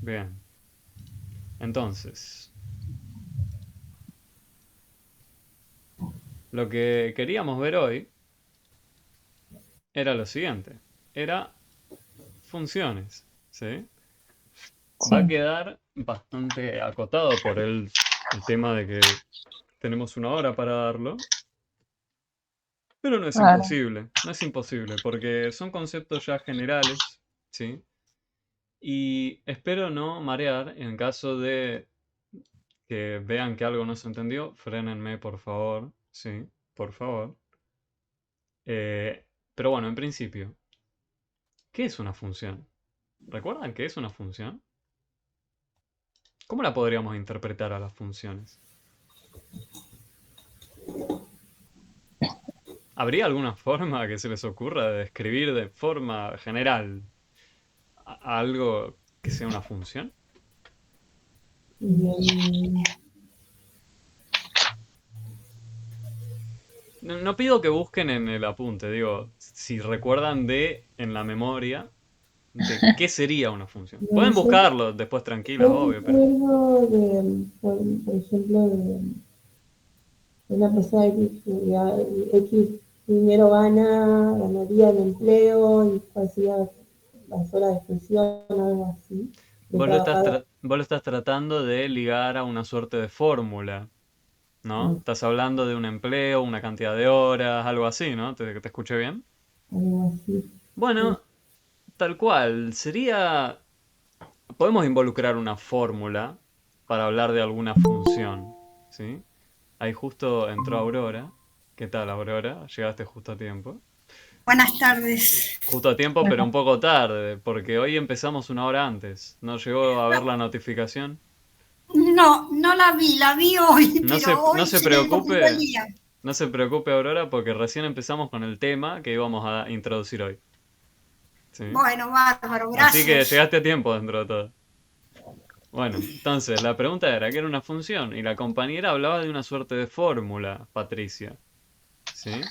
Bien. Entonces, lo que queríamos ver hoy era lo siguiente. Era funciones, ¿sí? Va a Sí, quedar bastante acotado por el tema de que tenemos una hora para darlo, pero no es claro. imposible, no es imposible, porque son conceptos ya generales, ¿sí? Y espero no marear en caso de que vean que algo no se entendió, frénenme por favor, ¿sí? Por favor. Eh, pero bueno, en principio, ¿qué es una función? ¿Recuerdan qué es una función? ¿Cómo la podríamos interpretar a las funciones? ¿Habría alguna forma que se les ocurra de describir de forma general algo que sea una función? Y, No, no pido que busquen en el apunte, digo, si recuerdan en la memoria, de qué sería una función. no, Pueden yo buscarlo después tranquilas, yo obvio, pero... recuerdo de, por ejemplo, de una persona que X dinero ganaría el empleo y hacía las horas de función, algo así, de trabajador. Vos lo estás tratando de ligar a una suerte de fórmula, ¿no? Mm, Estás hablando de un empleo, una cantidad de horas, algo así, ¿no? ¿Te escuché bien? algo así. Sí. Bueno, tal cual, sería... Podemos involucrar una fórmula para hablar de alguna función, ¿sí? Ahí justo entró Aurora. ¿Qué tal, Aurora? Llegaste justo a tiempo. Buenas tardes. Justo a tiempo, pero un Bueno, poco tarde, porque hoy empezamos una hora antes. ¿No llegó a ver No, la notificación? no la vi hoy, pero No hoy se se me complicó el preocupe, día. no se preocupe, Aurora, porque recién empezamos con el tema que íbamos a introducir hoy, ¿sí? Bueno, bárbaro, Así que gracias. llegaste a tiempo dentro de todo. Bueno, entonces la pregunta era, ¿qué era una función? Y la compañera hablaba de una suerte de fórmula, Patricia, ¿sí?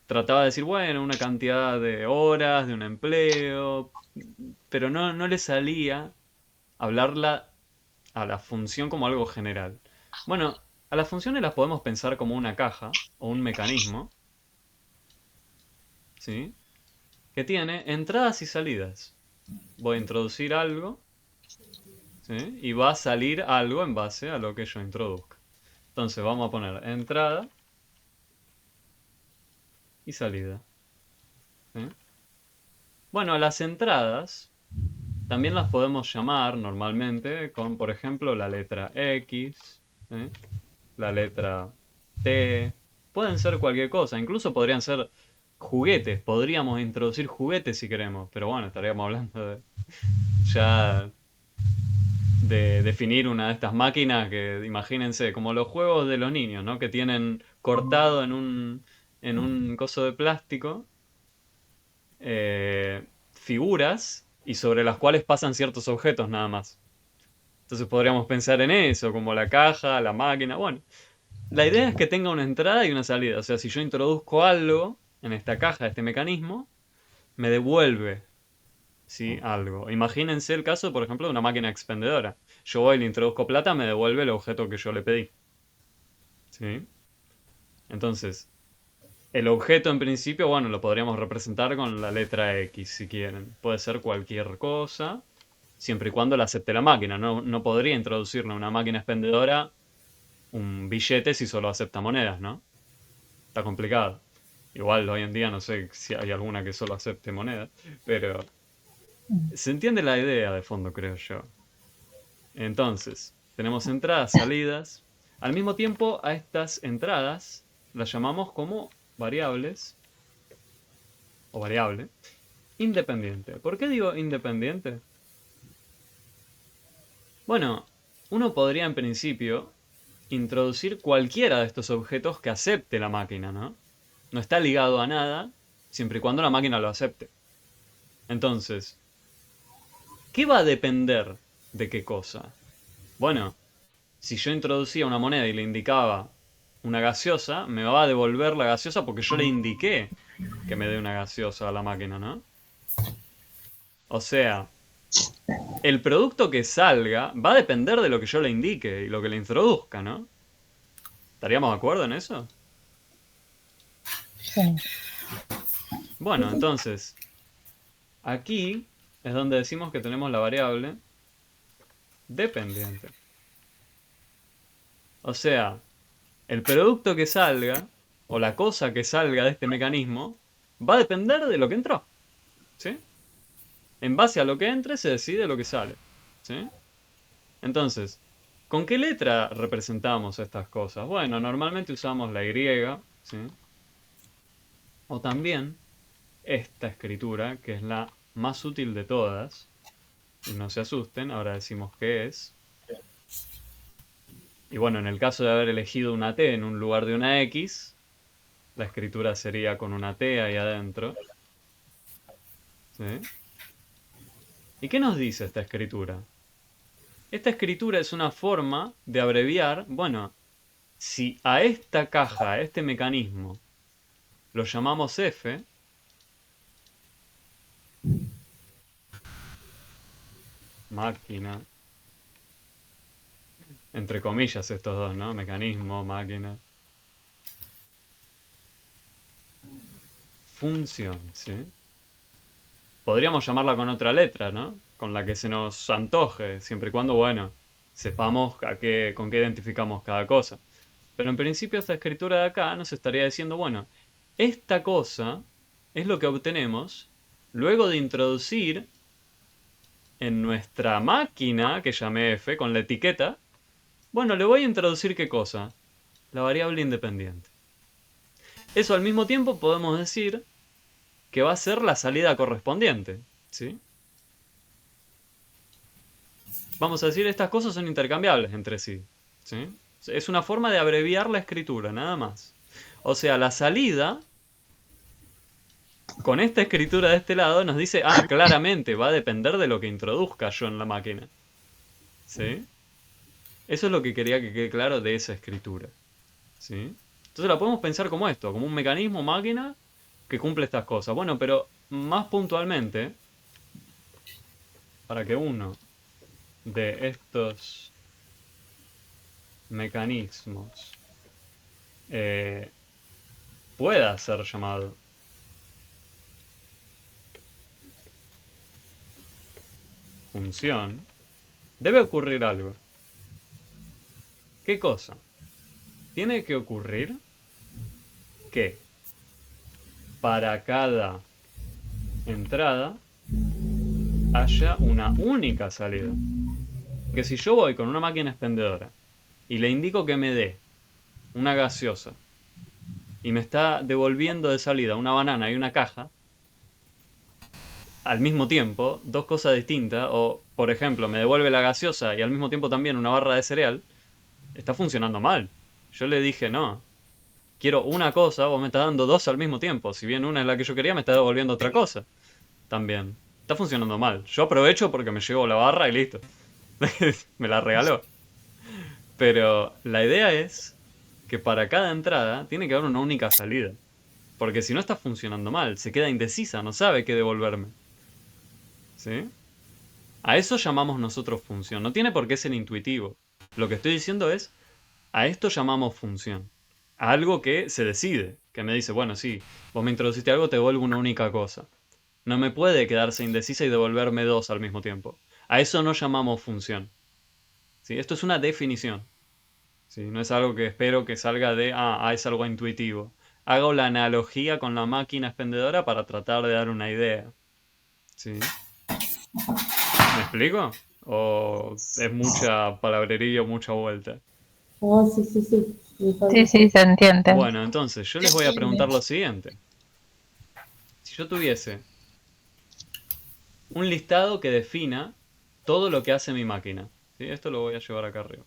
Trataba de decir, bueno, una cantidad de horas, de un empleo, pero no le salía hablarla a la función como algo general. Bueno, a las funciones las podemos pensar como una caja o un mecanismo, ¿sí? Que tiene entradas y salidas. Voy a introducir algo, ¿sí? Y va a salir algo en base a lo que yo introduzca. Entonces vamos a poner entrada y salida, ¿sí? Bueno, a las entradas también las podemos llamar normalmente con, por ejemplo, la letra X, ¿sí? La letra T. Pueden ser cualquier cosa, incluso podrían ser juguetes. Podríamos introducir juguetes si queremos, pero bueno, estaríamos hablando ya de definir una de estas máquinas que, imagínense, como los juegos de los niños, ¿no? Que tienen cortado en un coso de plástico figuras y sobre las cuales pasan ciertos objetos nada más. Entonces podríamos pensar en eso, como la caja, la máquina. Bueno, la idea es que tenga una entrada y una salida. O sea, si yo introduzco algo en esta caja, este mecanismo, me devuelve, ¿sí? Algo. Imagínense el caso, por ejemplo, de una máquina expendedora. Yo voy y le introduzco plata, me devuelve el objeto que yo le pedí. ¿Sí? Entonces, el objeto en principio, bueno, lo podríamos representar con la letra X si quieren. Puede ser cualquier cosa, siempre y cuando la acepte la máquina. No podría introducirle a una máquina expendedora un billete si solo acepta monedas, ¿no? Está complicado. Igual hoy en día no sé si hay alguna que solo acepte monedas, pero se entiende la idea de fondo, creo yo. Entonces, tenemos entradas, salidas. Al mismo tiempo, a estas entradas las llamamos como variables o variable independiente. ¿Por qué digo independiente? Bueno, uno podría en principio introducir cualquiera de estos objetos que acepte la máquina, ¿no? No está ligado a nada siempre y cuando la máquina lo acepte. Entonces, ¿qué va a depender de qué cosa? Bueno, si yo introducía una moneda y le indicaba una gaseosa, me va a devolver la gaseosa porque yo le indiqué que me dé una gaseosa a la máquina, ¿no? O sea, el producto que salga va a depender de lo que yo le indique y lo que le introduzca, ¿no? ¿Estaríamos de acuerdo en eso? Sí. Bueno, entonces, aquí es donde decimos que tenemos la variable dependiente. O sea, el producto que salga, o la cosa que salga de este mecanismo, va a depender de lo que entró. ¿Sí? En base a lo que entre se decide lo que sale. ¿Sí? Entonces, ¿con qué letra representamos estas cosas? Bueno, normalmente usamos la Y, ¿sí? O también esta escritura, que es la más útil de todas. Y no se asusten, ahora decimos qué es. Y bueno, en el caso de haber elegido una T en un lugar de una X, la escritura sería con una T ahí adentro. ¿Sí? ¿Y qué nos dice esta escritura? Esta escritura es una forma de abreviar, bueno, si a esta caja, a este mecanismo, lo llamamos F, máquina, entre comillas estos dos, ¿no? Mecanismo, máquina. Función, ¿sí? Podríamos llamarla con otra letra, ¿no? Con la que se nos antoje, siempre y cuando, bueno, sepamos con qué identificamos cada cosa. Pero en principio esta escritura de acá nos estaría diciendo, bueno, esta cosa es lo que obtenemos luego de introducir en nuestra máquina, que llamé F, con la etiqueta, bueno, le voy a introducir ¿qué cosa? La variable independiente. Eso al mismo tiempo podemos decir que va a ser la salida correspondiente, ¿sí? Vamos a decir, estas cosas son intercambiables entre sí, ¿sí? Es una forma de abreviar la escritura, nada más. O sea, la salida, con esta escritura de este lado, nos dice, claramente, va a depender de lo que introduzca yo en la máquina, ¿sí? Eso es lo que quería que quede claro de esa escritura, ¿sí? Entonces la podemos pensar como esto, como un mecanismo máquina que cumple estas cosas. Bueno, pero más puntualmente, para que uno de estos mecanismos pueda ser llamado función, debe ocurrir algo. ¿Qué cosa? Tiene que ocurrir que para cada entrada haya una única salida. Que si yo voy con una máquina expendedora y le indico que me dé una gaseosa y me está devolviendo de salida una banana y una caja, al mismo tiempo, dos cosas distintas, o por ejemplo, me devuelve la gaseosa y al mismo tiempo también una barra de cereal, está funcionando mal. Yo le dije, no, quiero una cosa, vos me estás dando dos al mismo tiempo. Si bien una es la que yo quería, me está devolviendo otra cosa. También. Está funcionando mal. Yo aprovecho porque me llevo la barra y listo. Me la regaló. Pero la idea es que para cada entrada tiene que haber una única salida. Porque si no está funcionando mal, se queda indecisa, no sabe qué devolverme. ¿Sí? A eso llamamos nosotros función. No tiene por qué ser intuitivo. Lo que estoy diciendo es, a esto llamamos función. A algo que se decide. Que me dice, bueno, sí, vos me introduciste algo, te devuelvo una única cosa. No me puede quedarse indecisa y devolverme dos al mismo tiempo. A eso no llamamos función. ¿Sí? Esto es una definición. ¿Sí? No es algo que espero que salga de, es algo intuitivo. Hago la analogía con la máquina expendedora para tratar de dar una idea. ¿Sí? ¿Me explico? ¿O es mucha palabrería o mucha vuelta? Oh, sí, sí, sí. Sí, sí, se entiende. Bueno, entonces yo les voy a preguntar lo siguiente. Si yo tuviese un listado que defina todo lo que hace mi máquina, ¿sí? Esto lo voy a llevar acá arriba.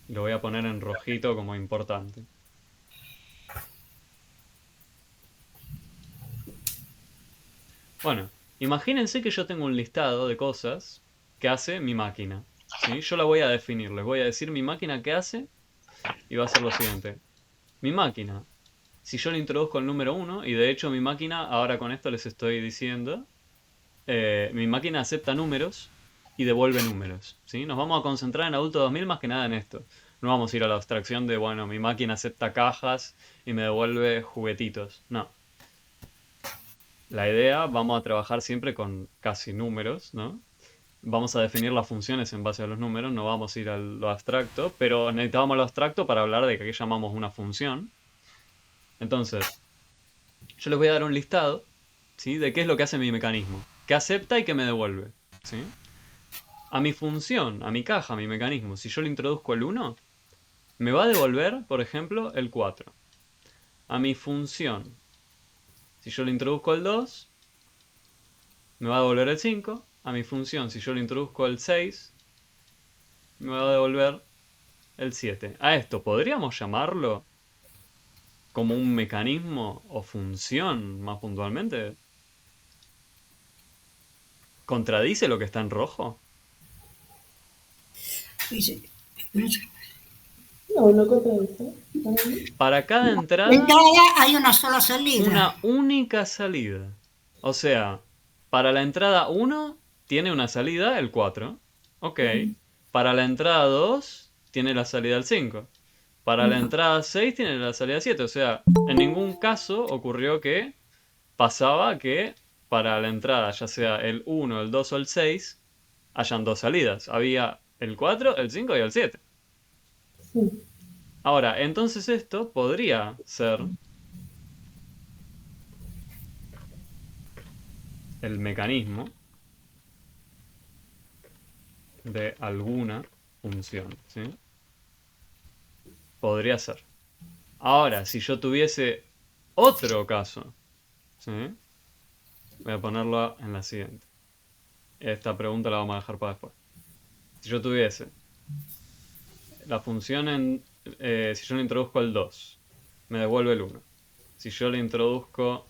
Lo voy a poner en rojito como importante. Bueno, imagínense que yo tengo un listado de cosas que hace mi máquina, ¿sí? Yo la voy a definir, les voy a decir mi máquina qué hace y va a ser lo siguiente. Mi máquina si yo le introduzco el número 1, y de hecho mi máquina, ahora con esto les estoy diciendo, mi máquina acepta números y devuelve números, ¿sí? Nos vamos a concentrar en Adulto 2000 más que nada en esto. No vamos a ir a la abstracción de, bueno, mi máquina acepta cajas y me devuelve juguetitos. No. La idea, vamos a trabajar siempre con casi números, ¿no? Vamos a definir las funciones en base a los números, no vamos a ir a lo abstracto, pero necesitábamos lo abstracto para hablar de qué llamamos una función. Entonces, yo les voy a dar un listado, ¿sí? De qué es lo que hace mi mecanismo, que acepta y que me devuelve, ¿sí? A mi función, a mi caja, a mi mecanismo, si yo le introduzco el 1, me va a devolver, por ejemplo, el 4. A mi función, si yo le introduzco el 2, me va a devolver el 5. A mi función, si yo le introduzco el 6, me va a devolver el 7. A esto, ¿podríamos llamarlo como un mecanismo o función más puntualmente? ¿Contradice lo que está en rojo? Dice, No, no contradice. Para cada de entrada, entrada hay una sola salida. una única salida. O sea, para la entrada 1 tiene una salida el 4. Ok. Para la entrada 2 tiene la salida el 5. Para la entrada 6 tiene la salida 7. O sea, en ningún caso ocurrió que pasaba que para la entrada, ya sea el 1, el 2 o el 6, hayan dos salidas. Había el 4, el 5 y el 7. Sí, Ahora, entonces esto podría ser el mecanismo de alguna función, ¿sí? Podría ser. Ahora, si yo tuviese otro caso, ¿sí? Voy a ponerlo en la siguiente. Esta pregunta la vamos a dejar para después. Si yo tuviese la función en... si yo le introduzco el 2, me devuelve el 1. Si yo le introduzco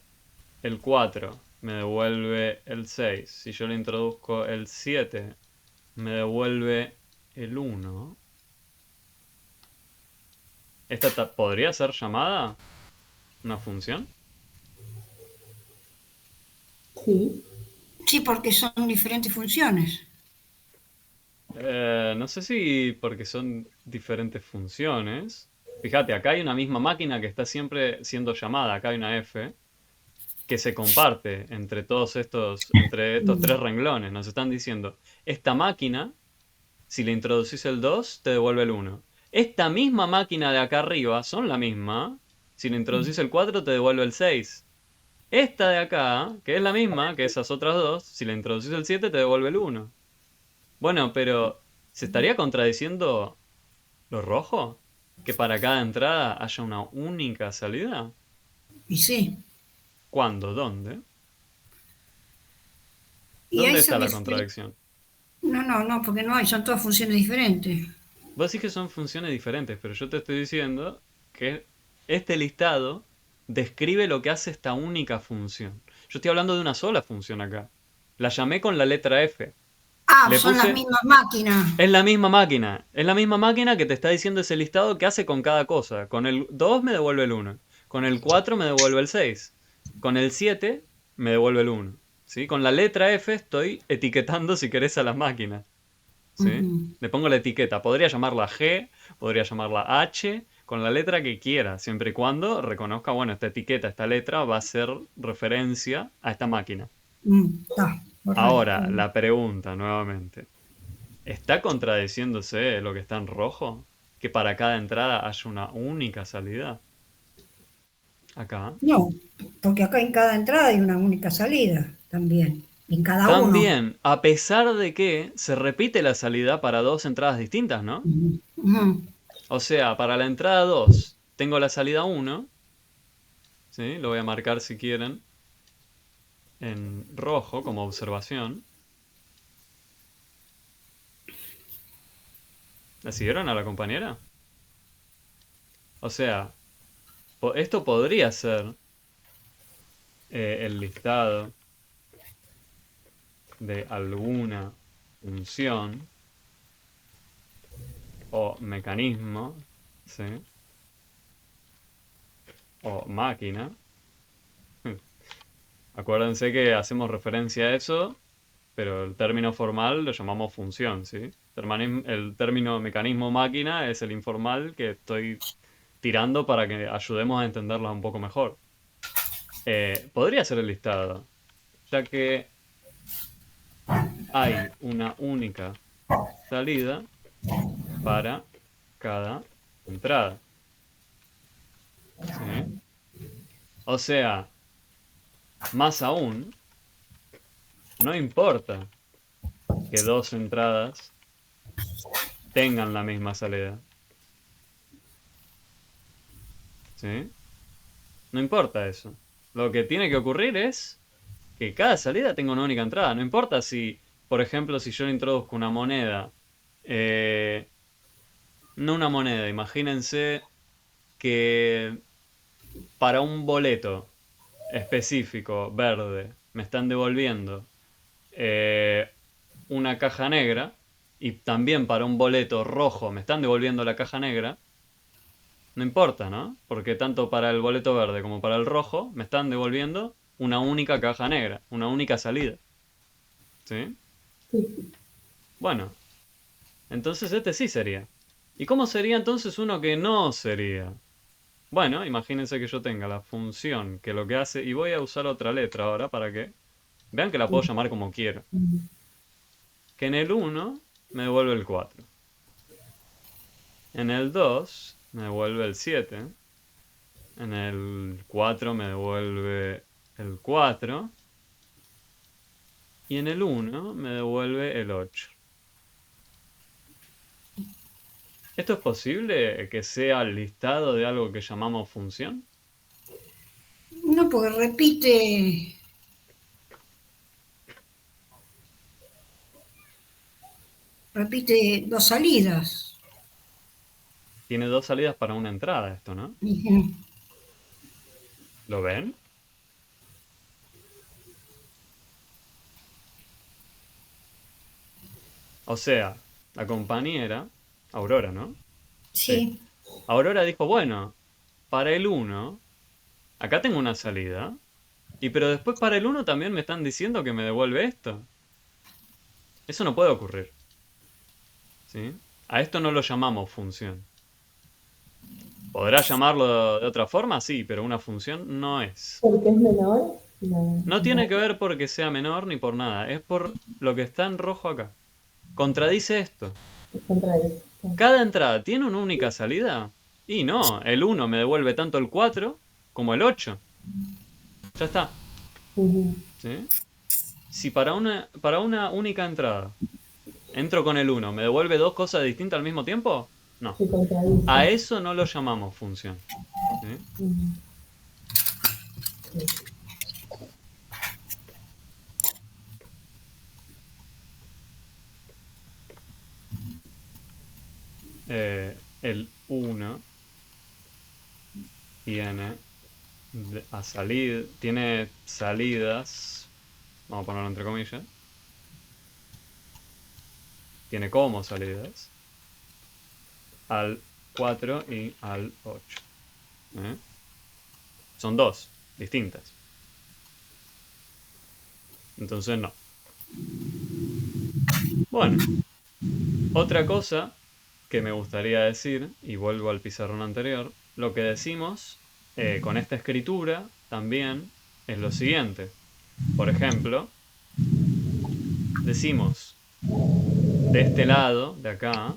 el 4, me devuelve el 6. Si yo le introduzco el 7, me devuelve el 1. ¿Esta podría ser llamada una función? sí. Sí, porque son diferentes funciones. No sé si porque son diferentes funciones. Fíjate, acá hay una misma máquina que está siempre siendo llamada. Acá hay una F que se comparte entre entre estos tres renglones. Nos están diciendo, esta máquina, si le introducís el 2, te devuelve el 1. Esta misma máquina de acá arriba, son la misma. Si le introducís el 4, te devuelve el 6. Esta de acá, que es la misma que esas otras dos, si le introducís el 7, te devuelve el 1. Bueno, pero ¿se estaría contradiciendo lo rojo? ¿Que para cada entrada haya una única salida? Y sí. ¿Cuándo? ¿Dónde? Y ¿Dónde eso está que la contradicción? no, porque no hay, son todas funciones diferentes. Vos decís que son funciones diferentes, pero yo te estoy diciendo que este listado describe lo que hace esta única función. Yo estoy hablando de una sola función acá. La llamé con la letra F. Ah, Le son las puse... mismas máquinas. Es la misma máquina. Es la misma máquina que te está diciendo ese listado que hace con cada cosa. Con el 2 me devuelve el 1. Con el 4 me devuelve el 6. Con el 7 me devuelve el 1. ¿Sí? Con la letra F estoy etiquetando si querés a las máquinas. ¿Sí? Ujú. Le pongo la etiqueta. Podría llamarla G, podría llamarla H, con la letra que quiera, siempre y cuando reconozca, bueno, esta etiqueta, esta letra va a ser referencia a esta máquina. Está, Ahora, correcto. la pregunta nuevamente. ¿Está contradiciéndose lo que está en rojo? ¿Que para cada entrada haya una única salida? Acá. No, porque acá en cada entrada hay una única salida también, en cada uno. También, a pesar de que se repite la salida para dos entradas distintas, ¿no? Ujú, ujú. O sea, para la entrada 2 tengo la salida 1, ¿sí? Lo voy a marcar si quieren en rojo como observación. ¿La siguieron a la compañera? O sea, esto podría ser el listado de alguna función o mecanismo, ¿sí? o máquina. Acuérdense que hacemos referencia a eso, pero el término formal lo llamamos función, ¿sí? El término mecanismo máquina es el informal que estoy tirando para que ayudemos a entenderla un poco mejor. Podría ser el listado, ya que hay una única salida para cada entrada. ¿Sí? O sea, más aún, no importa que dos entradas tengan la misma salida. ¿Sí? No importa eso. Lo que tiene que ocurrir es que cada salida tenga una única entrada. No importa si, por ejemplo, si yo introduzco una moneda, no una moneda, imagínense que para un boleto específico, verde, me están devolviendo una caja negra, y también para un boleto rojo me están devolviendo la caja negra, no importa, ¿no? Porque tanto para el boleto verde como para el rojo me están devolviendo una única caja negra, una única salida. ¿Sí? Sí. Bueno, entonces este sí sería. ¿Y cómo sería entonces uno que no sería? Bueno, imagínense que yo tenga la función que lo que hace, y voy a usar otra letra ahora para que vean que la puedo llamar como quiero. Que en el 1 me devuelve el 4. En el 2 me devuelve el 7. En el 4 me devuelve el 4. Y en el 1 me devuelve el 8. ¿Esto es posible que sea el listado de algo que llamamos función? No, porque repite dos salidas. Tiene dos salidas para una entrada esto, ¿no? Ujú. ¿Lo ven? O sea, la compañera, Aurora, ¿no? Sí. Aurora dijo, bueno, para el 1, acá tengo una salida, pero después para el 1 también me están diciendo que me devuelve esto. Eso no puede ocurrir. ¿Sí? A esto no lo llamamos función. ¿Podrá llamarlo de otra forma? Sí, pero una función no es. Porque es menor. No tiene que ver porque sea menor ni por nada. Es por lo que está en rojo acá. Contradice esto. Contradice. ¿Cada entrada tiene una única salida? Y no, el 1 me devuelve tanto el 4 como el 8. Ya está. ¿Sí? Si para una única entrada entro con el 1, ¿me devuelve dos cosas distintas al mismo tiempo? No. Se contradice. A eso no lo llamamos función. ¿Sí? El 1 tiene tiene salidas, vamos a ponerlo entre comillas, tiene como salidas al 4 y al 8. Son dos distintas. Entonces no. Bueno, otra cosa que me gustaría decir, y vuelvo al pizarrón anterior, lo que decimos con esta escritura también es lo siguiente. Por ejemplo, decimos, de este lado, de acá,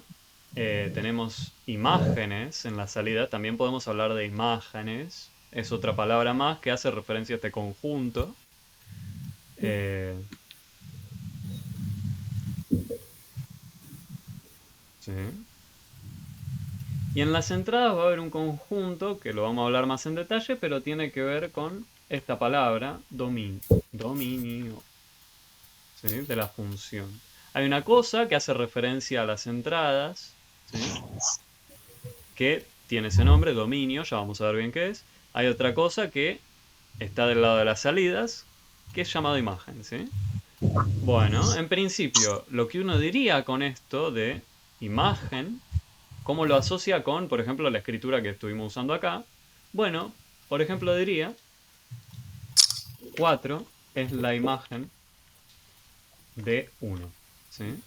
tenemos imágenes en la salida. También podemos hablar de imágenes. Es otra palabra más que hace referencia a este conjunto. Sí. Y en las entradas va a haber un conjunto que lo vamos a hablar más en detalle, pero tiene que ver con esta palabra, dominio. ¿Sí? De la función. Hay una cosa que hace referencia a las entradas, ¿sí? Que tiene ese nombre, dominio, ya vamos a ver bien qué es. Hay otra cosa que está del lado de las salidas, que es llamado imagen, ¿sí? Bueno, en principio, lo que uno diría con esto de imagen, ¿cómo lo asocia con, por ejemplo, la escritura que estuvimos usando acá? Bueno, por ejemplo, diría 4 es la imagen de 1. ¿Sí?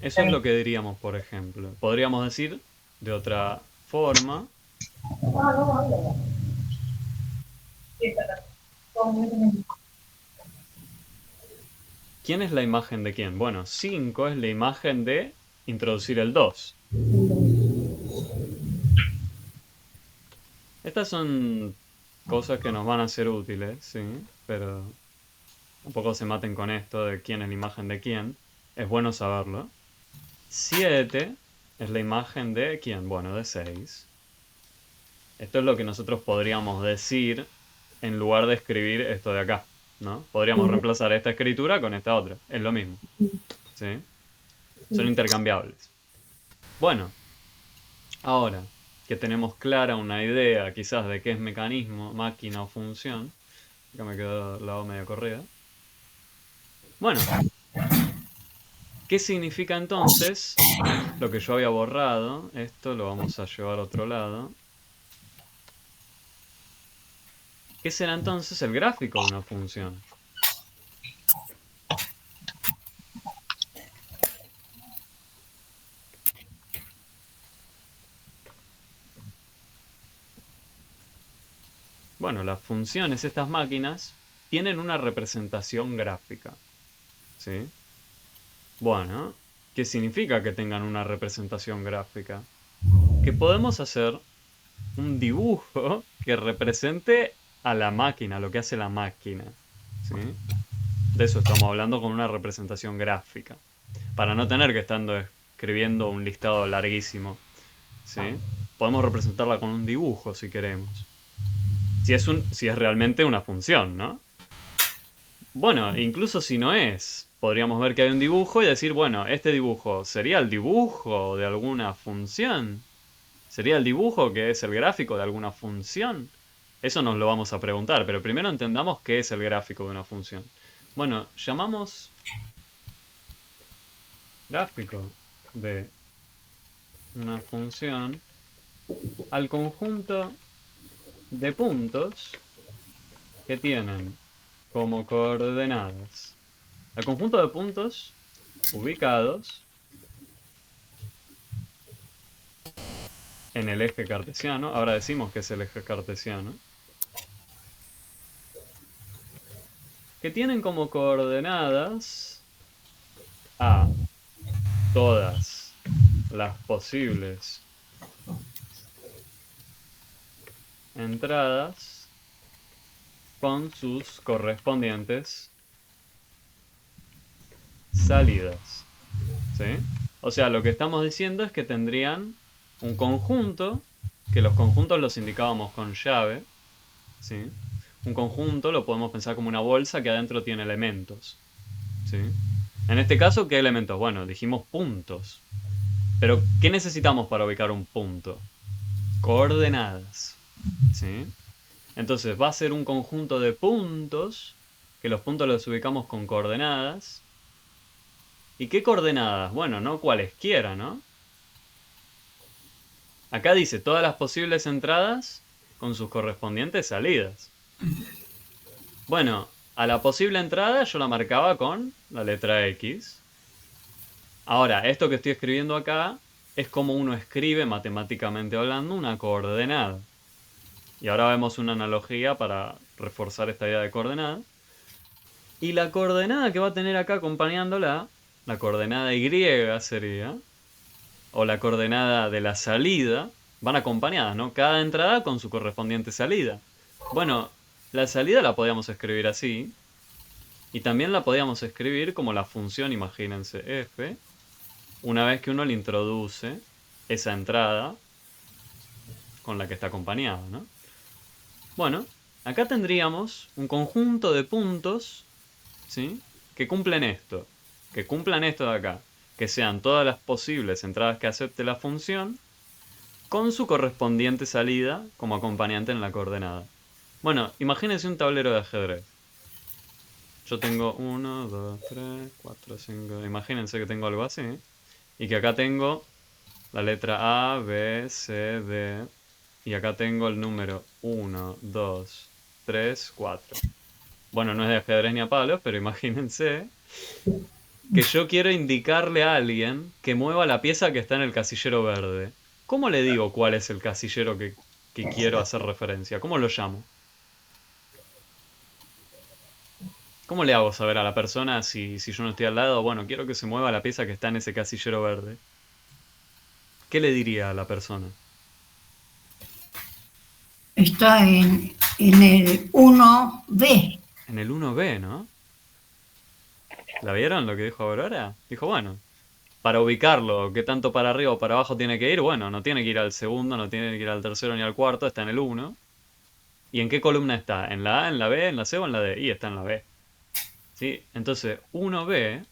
Eso es lo que diríamos, por ejemplo. Podríamos decir de otra forma. ¿Quién es la imagen de quién? Bueno, 5 es la imagen de introducir el 2. Estas son cosas que nos van a ser útiles, sí, pero tampoco se maten con esto de quién es la imagen de quién. Es bueno saberlo. 7 es la imagen de quién? Bueno, de 6. Esto es lo que nosotros podríamos decir en lugar de escribir esto de acá, ¿no? Podríamos reemplazar esta escritura con esta otra. Es lo mismo. ¿Sí? Son intercambiables. Bueno, ahora que tenemos clara una idea quizás de qué es mecanismo, máquina o función, acá me quedó la O medio corrida. Bueno, ¿qué significa entonces lo que yo había borrado? Esto lo vamos a llevar a otro lado. ¿Qué será entonces el gráfico de una función? Bueno, las funciones, estas máquinas, tienen una representación gráfica. ¿Sí? Bueno, ¿qué significa que tengan una representación gráfica? Que podemos hacer un dibujo que represente a la máquina, lo que hace la máquina. ¿Sí? De eso estamos hablando con una representación gráfica. Para no tener que estar escribiendo un listado larguísimo. ¿Sí? Podemos representarla con un dibujo si queremos. Si es realmente una función, ¿no? Bueno, incluso si no es, podríamos ver que hay un dibujo y decir, bueno, este dibujo, ¿sería el dibujo de alguna función? ¿Sería el dibujo que es el gráfico de alguna función? Eso nos lo vamos a preguntar, pero primero entendamos qué es el gráfico de una función. Bueno, llamamos gráfico de una función al conjunto de puntos que tienen como coordenadas al conjunto de puntos ubicados en el eje cartesiano. Ahora decimos que es el eje cartesiano. Que tienen como coordenadas a todas las posibles entradas con sus correspondientes salidas. ¿Sí? O sea, lo que estamos diciendo es que tendrían un conjunto, que los conjuntos los indicábamos con llave. ¿Sí? Un conjunto lo podemos pensar como una bolsa que adentro tiene elementos. ¿Sí? En este caso, ¿qué elementos? Bueno, dijimos puntos. Pero, ¿qué necesitamos para ubicar un punto? Coordenadas. ¿Sí? Entonces va a ser un conjunto de puntos, que los puntos los ubicamos con coordenadas. ¿Y qué coordenadas? Bueno, no cualesquiera, ¿no? Acá dice todas las posibles entradas con sus correspondientes salidas. Bueno, a la posible entrada yo la marcaba con la letra X. Ahora, esto que estoy escribiendo acá es como uno escribe, matemáticamente hablando, una coordenada. Y ahora vemos una analogía para reforzar esta idea de coordenada. Y la coordenada que va a tener acá acompañándola, la coordenada Y sería, o la coordenada de la salida, van acompañadas, ¿no? Cada entrada con su correspondiente salida. Bueno, la salida la podíamos escribir así. Y también la podíamos escribir como la función, imagínense, f, una vez que uno le introduce esa entrada con la que está acompañada, ¿no? Bueno, acá tendríamos un conjunto de puntos, ¿sí? Que cumplen esto. Que cumplan esto de acá. Que sean todas las posibles entradas que acepte la función con su correspondiente salida como acompañante en la coordenada. Bueno, imagínense un tablero de ajedrez. Yo tengo 1, 2, 3, 4, 5... Imagínense que tengo algo así. Y que acá tengo La letra A, B, C, D. Y acá tengo el número 1, 2, 3, 4. Bueno, no es de ajedrez ni a palos, pero imagínense que yo quiero indicarle a alguien que mueva la pieza que está en el casillero verde. ¿Cómo le digo cuál es el casillero que quiero hacer referencia? ¿Cómo lo llamo? ¿Cómo le hago saber a la persona si yo no estoy al lado? Bueno, quiero que se mueva la pieza que está en ese casillero verde. ¿Qué le diría a la persona? Está en el 1B. En el 1B, ¿no? ¿La vieron lo que dijo Aurora? Dijo, bueno, para ubicarlo, qué tanto para arriba o para abajo tiene que ir, bueno, no tiene que ir al segundo, no tiene que ir al tercero ni al cuarto, está en el 1. ¿Y en qué columna está? ¿En la A, en la B, en la C o en la D? Y está en la B. ¿Sí? Entonces, 1B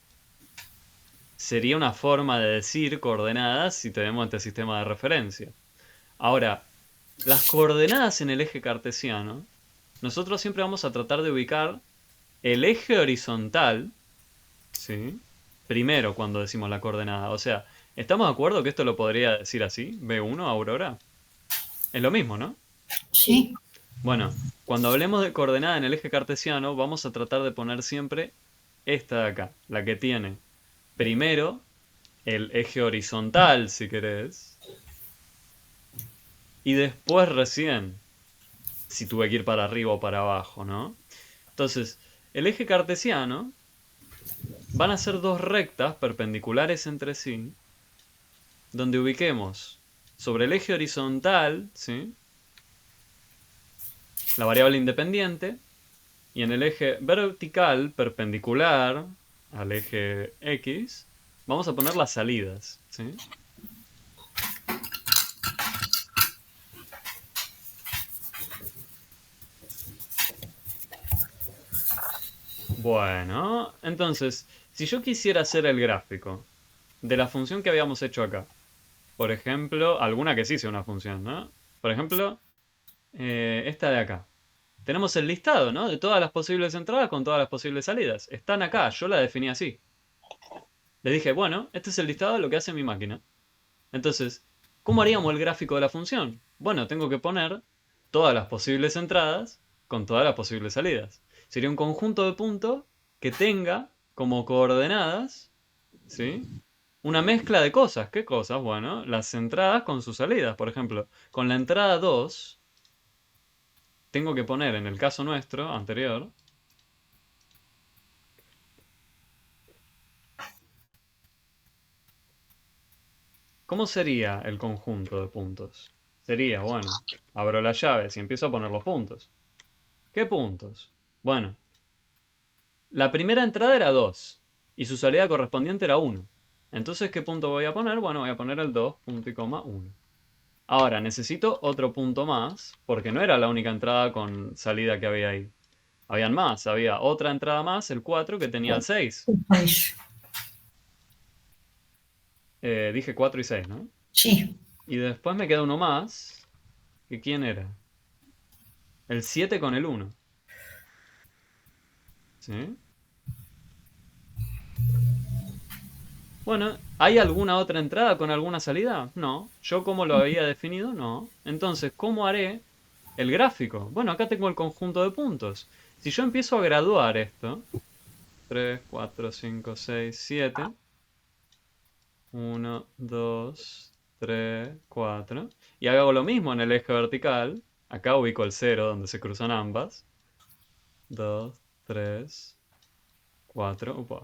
sería una forma de decir coordenadas si tenemos este sistema de referencia. Ahora, las coordenadas en el eje cartesiano, nosotros siempre vamos a tratar de ubicar el eje horizontal, ¿sí? Primero cuando decimos la coordenada. O sea, ¿estamos de acuerdo que esto lo podría decir así? B1, Aurora. Es lo mismo, ¿no? Sí. Bueno, cuando hablemos de coordenada en el eje cartesiano, vamos a tratar de poner siempre esta de acá, la que tiene primero el eje horizontal, si querés, y después recién, si tuve que ir para arriba o para abajo, ¿no? Entonces, el eje cartesiano van a ser dos rectas perpendiculares entre sí, donde ubiquemos sobre el eje horizontal, ¿sí?, la variable independiente, y en el eje vertical perpendicular al eje X, vamos a poner las salidas, ¿sí? Bueno, entonces, si yo quisiera hacer el gráfico de la función que habíamos hecho acá, por ejemplo, alguna que sí sea una función, ¿no? Por ejemplo, esta de acá. Tenemos el listado, ¿no? De todas las posibles entradas con todas las posibles salidas. Están acá, yo la definí así. Le dije, bueno, este es el listado de lo que hace mi máquina. Entonces, ¿cómo haríamos el gráfico de la función? Bueno, tengo que poner todas las posibles entradas con todas las posibles salidas. Sería un conjunto de puntos que tenga como coordenadas, ¿sí?, una mezcla de cosas. ¿Qué cosas? Bueno, las entradas con sus salidas. Por ejemplo, con la entrada 2, tengo que poner, en el caso nuestro, anterior, ¿cómo sería el conjunto de puntos? Sería, bueno, abro las llaves y empiezo a poner los puntos. ¿Qué puntos? Bueno, la primera entrada era 2 y su salida correspondiente era 1. Entonces, ¿qué punto voy a poner? Bueno, voy a poner el 2, punto y coma 1. Ahora, necesito otro punto más, porque no era la única entrada con salida que había ahí. Habían más, había otra entrada más, el 4, que tenía el 6. Pues, Dije 4 y 6, ¿no? sí. Y después me queda uno más, que ¿quién era? El 7 con el 1. ¿Sí? Bueno, ¿hay alguna otra entrada con alguna salida? No. ¿Yo cómo lo había definido? No. Entonces, ¿cómo haré el gráfico? Bueno, acá tengo el conjunto de puntos. Si yo empiezo a graduar esto, 3, 4, 5, 6, 7, 1, 2, 3, 4, y hago lo mismo en el eje vertical, acá ubico el 0 donde se cruzan ambas, 2, 3, 4, upa.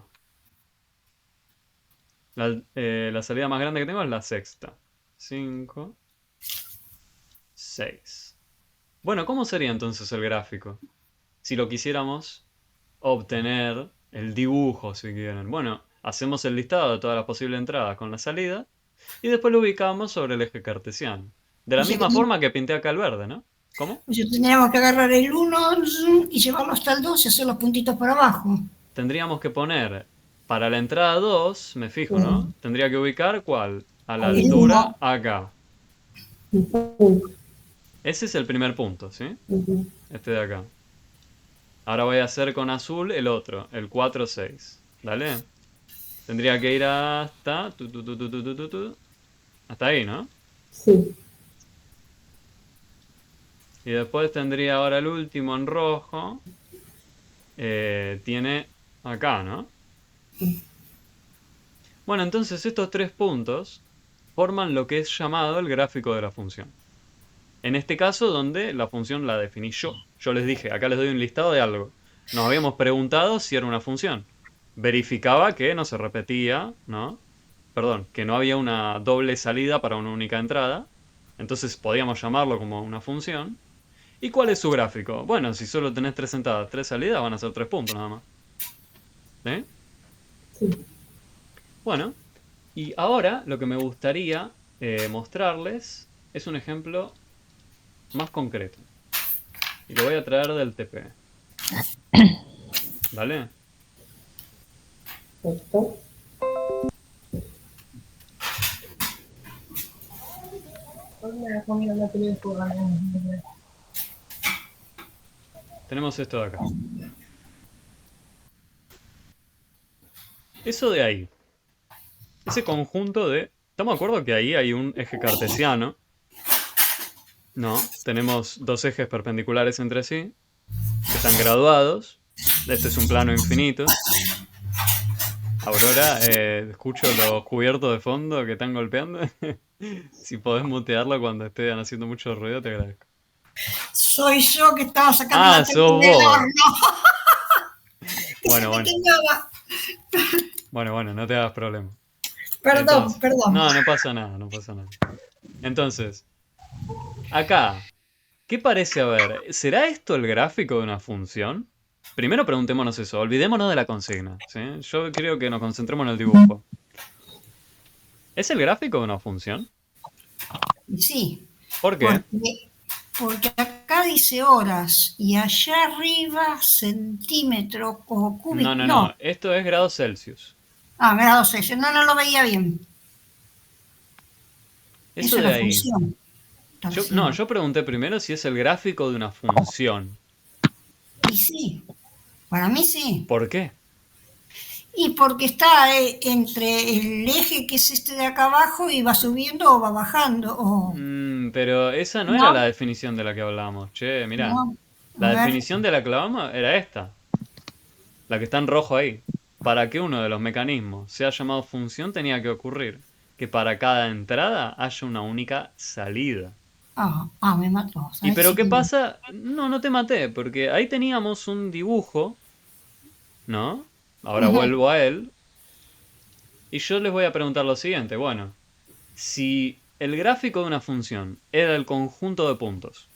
La salida más grande que tengo es la sexta. 5, 6. Bueno, ¿cómo sería entonces el gráfico? Si lo quisiéramos obtener el dibujo, si quieren. Bueno, hacemos el listado de todas las posibles entradas con la salida y después lo ubicamos sobre el eje cartesiano. De la misma forma que pinté acá el verde, ¿no? ¿Cómo? O sea, tendríamos que agarrar el 1 y llevarlo hasta el 2 y hacer los puntitos para abajo. Tendríamos que poner para la entrada 2, me fijo, ¿no? Tendría que ubicar ¿cuál? A la El altura acá. Ujú. Ese es el primer punto, ¿sí? Este de acá. Ahora voy a hacer con azul el otro, el 4, 6. ¿Dale? Tendría que ir hasta Hasta ahí, ¿no? Sí, Y después tendría ahora el último en rojo. Tiene acá, ¿no? Bueno, entonces estos 3 puntos forman lo que es llamado el gráfico de la función. En este caso, donde la función la definí yo. Yo les dije, acá les doy un listado de algo. Nos habíamos preguntado si era una función. Verificaba que no se repetía, ¿no? Perdón, que no había una doble salida para una única entrada. Entonces podíamos llamarlo como una función. ¿Y cuál es su gráfico? Bueno, si solo tenés 3 entradas, 3 salidas, van a ser 3 puntos nada más. ¿Eh? sí. Bueno, y ahora lo que me gustaría mostrarles es un ejemplo más concreto. Y lo voy a traer del TP. ¿Vale? Perfecto. Tenemos esto de acá. Eso de ahí. Ese conjunto de... ¿Estamos de acuerdo que ahí hay un eje cartesiano? No. Tenemos 2 ejes perpendiculares entre sí, que están graduados. Este es un plano infinito. Aurora, escucho los cubiertos de fondo que están golpeando. Si podés mutearlo cuando estén haciendo mucho ruido, te agradezco. Soy yo que estaba sacando Ah, la tele sos del vos. horno, que se Bueno, me bueno. quemaba. Bueno, no te hagas problema. Perdón, Entonces, perdón. no pasa nada, no pasa nada. Entonces, acá, ¿qué parece haber? ¿Será esto el gráfico de una función? Primero preguntémonos eso, olvidémonos de la consigna, ¿sí? Yo creo que nos concentremos en el dibujo. ¿Es el gráfico de una función? Sí, ¿Por qué? porque acá dice horas y allá arriba centímetro o cúbico. No, esto es grados Celsius. Grados Celsius. No, no lo veía bien. Eso Eso es de la ahí. función. Está diciendo. Yo pregunté primero si es el gráfico de una función. Y sí, para mí sí. ¿Por qué? Y porque está entre el eje que es este de acá abajo y va subiendo o va bajando. Pero esa no era No, la definición de la que hablábamos. Che, mirá. no. A La ver. definición de la que hablábamos era esta. La que está en rojo ahí. Para que uno de los mecanismos sea llamado función tenía que ocurrir que para cada entrada haya una única salida. Me mató. ¿Y ¿Sabes? pero Sí, qué pasa? No te maté, porque ahí teníamos un dibujo, ¿no? Ahora ujú. vuelvo a él. Y yo les voy a preguntar lo siguiente. Bueno, si el gráfico de una función era el conjunto de puntos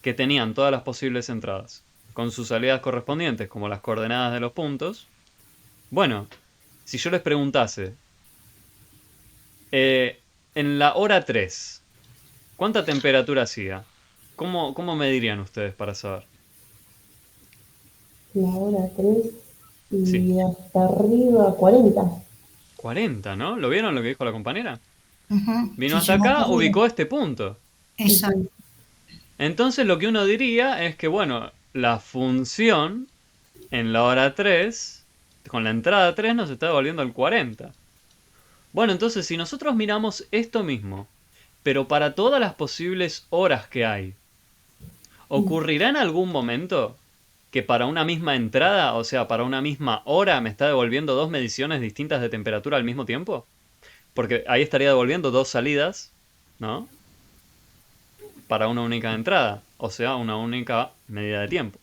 que tenían todas las posibles entradas, con sus salidas correspondientes, como las coordenadas de los puntos, bueno, si yo les preguntase, en la hora 3, ¿cuánta temperatura hacía? ¿Cómo me dirían ustedes para saber? La hora 3 Sí, y hasta arriba 40. 40, ¿no? ¿Lo vieron lo que dijo la compañera? Ujú. Vino Sí, hasta llevó acá, por arriba. ubicó este punto. Exacto. Ujú. Entonces lo que uno diría es que, bueno, la función en la hora 3, con la entrada 3 nos está devolviendo el 40. Bueno, entonces si nosotros miramos esto mismo, pero para todas las posibles horas que hay, ¿ocurrirá en algún momento que para una misma entrada, o sea, para una misma hora, me está devolviendo 2 mediciones distintas de temperatura al mismo tiempo? Porque ahí estaría devolviendo 2 salidas, ¿no? Para una única entrada, o sea, una única medida de tiempo.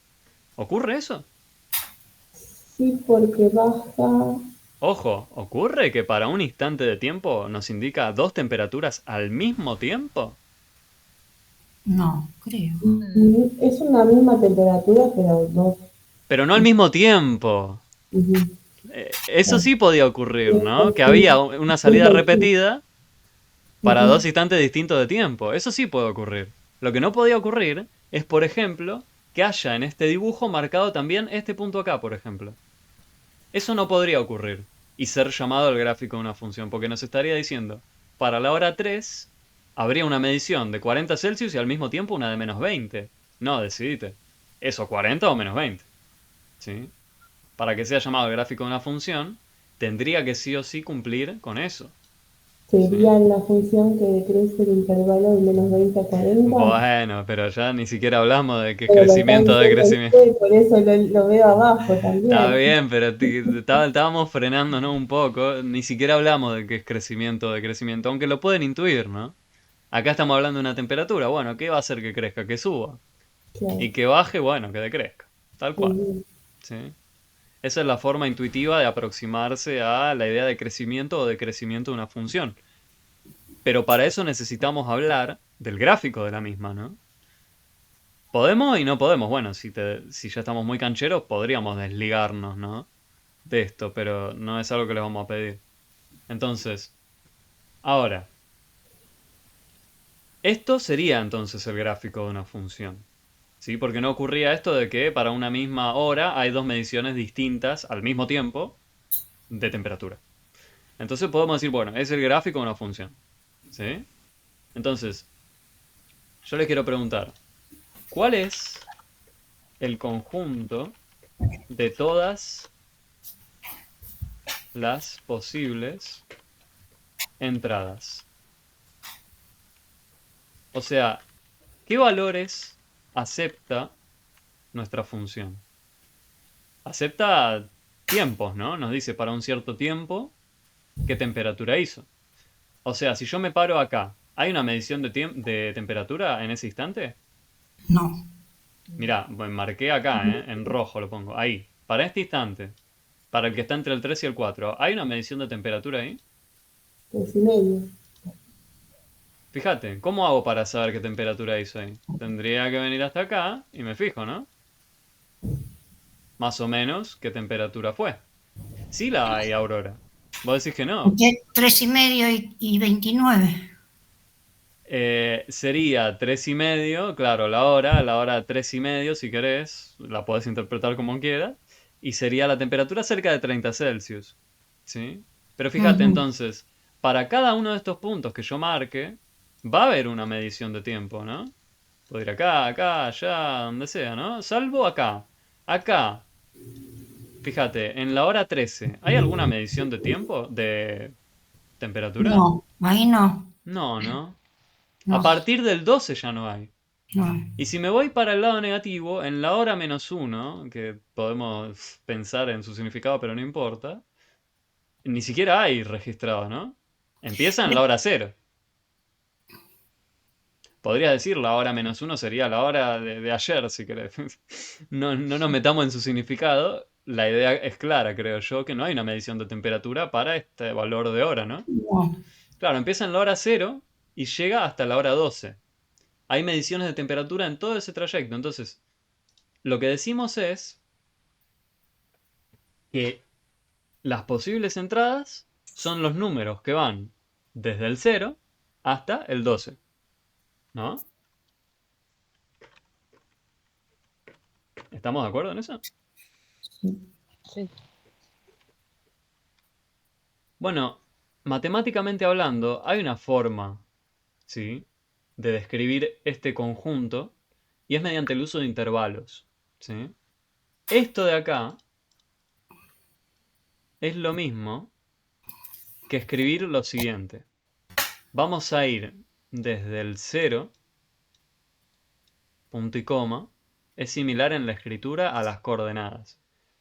¿Ocurre eso? Sí, porque baja. Ojo, ¿ocurre que para un instante de tiempo nos indica 2 temperaturas al mismo tiempo? No, creo. Es una misma temperatura, pero dos. Pero no al mismo tiempo. Ujú. Eso sí podía ocurrir, ¿no? Que Sí, había una sí, salida sí. repetida para Ujú. 2 instantes distintos de tiempo. Eso sí puede ocurrir. Lo que no podía ocurrir es, por ejemplo, que haya en este dibujo marcado también este punto acá, por ejemplo. Eso no podría ocurrir y ser llamado el gráfico de una función, porque nos estaría diciendo, para la hora 3 habría una medición de 40 Celsius y al mismo tiempo una de menos 20. No, decidite. ¿Eso 40 o menos 20? ¿Sí? Para que sea llamado el gráfico de una función, tendría que sí o sí cumplir con eso. sería la función que decrece el intervalo de menos 20 a 40. Bueno, pero ya ni siquiera hablamos de qué es Pero lo está crecimiento o diciendo decrecimiento. usted, por eso lo veo abajo Está también. bien, pero estábamos frenándonos un poco. Ni siquiera hablamos de qué es crecimiento o decrecimiento, aunque lo pueden intuir, ¿no? Acá estamos hablando de una temperatura. Bueno, ¿qué va a hacer que crezca? Que suba. Claro. Y que baje, bueno, que decrezca. Tal cual. Ujú. ¿Sí? Esa es la forma intuitiva de aproximarse a la idea de crecimiento o decrecimiento de una función. Pero para eso necesitamos hablar del gráfico de la misma, ¿no? Podemos y no podemos. Bueno, si ya estamos muy cancheros, podríamos desligarnos, ¿no? De esto, pero no es algo que les vamos a pedir. Entonces, ahora, esto sería entonces el gráfico de una función. ¿Sí? Porque no ocurría esto de que para una misma hora hay dos mediciones distintas al mismo tiempo de temperatura. Entonces podemos decir, bueno, es el gráfico de una función. ¿Sí? Entonces, yo les quiero preguntar, ¿cuál es el conjunto de todas las posibles entradas? O sea, ¿qué valores acepta nuestra función? Acepta tiempos, ¿no? Nos dice para un cierto tiempo qué temperatura hizo. O sea, si yo me paro acá, ¿hay una medición de temperatura en ese instante? No. Mirá, bueno, marqué acá, en rojo lo pongo. Ahí. Para este instante. Para el que está entre el 3 y el 4. ¿Hay una medición de temperatura ahí? 3,5. Fíjate, ¿cómo hago para saber qué temperatura hizo ahí? Tendría que venir hasta acá y me fijo, ¿no? Más o menos qué temperatura fue. Sí la hay, Aurora. Vos decís que no. Entre 3,5 y 29. Sería 3,5, claro, la hora 3,5, si querés, la podés interpretar como quieras, y sería la temperatura cerca de 30 Celsius, ¿sí? Pero fíjate Ujú. entonces, para cada uno de estos puntos que yo marque, va a haber una medición de tiempo, ¿no? Puedo ir acá, acá, allá, donde sea, ¿no? Salvo acá. Acá, fíjate, en la hora 13, ¿hay alguna medición de tiempo? ¿De temperatura? No, ahí no. No, ¿no? A No, partir del 12 ya no hay. no. Y si me voy para el lado negativo, en la hora -1, que podemos pensar en su significado, pero no importa, ni siquiera hay registrado, ¿no? Empieza en la hora 0. Podría decir la hora -1 sería la hora de ayer, si querés. No, no nos metamos en su significado. La idea es clara, creo yo, que no hay una medición de temperatura para este valor de hora, ¿no? No. Claro, empieza en la hora 0 y llega hasta la hora 12. Hay mediciones de temperatura en todo ese trayecto. Entonces, lo que decimos es que las posibles entradas son los números que van desde el 0 hasta el 12, ¿no? ¿Estamos de acuerdo en eso? Sí. Bueno, matemáticamente hablando, hay una forma, ¿sí?, de describir este conjunto y es mediante el uso de intervalos, ¿sí? Esto de acá es lo mismo que escribir lo siguiente. Vamos a ir desde el 0, punto y coma, es similar en la escritura a las coordenadas,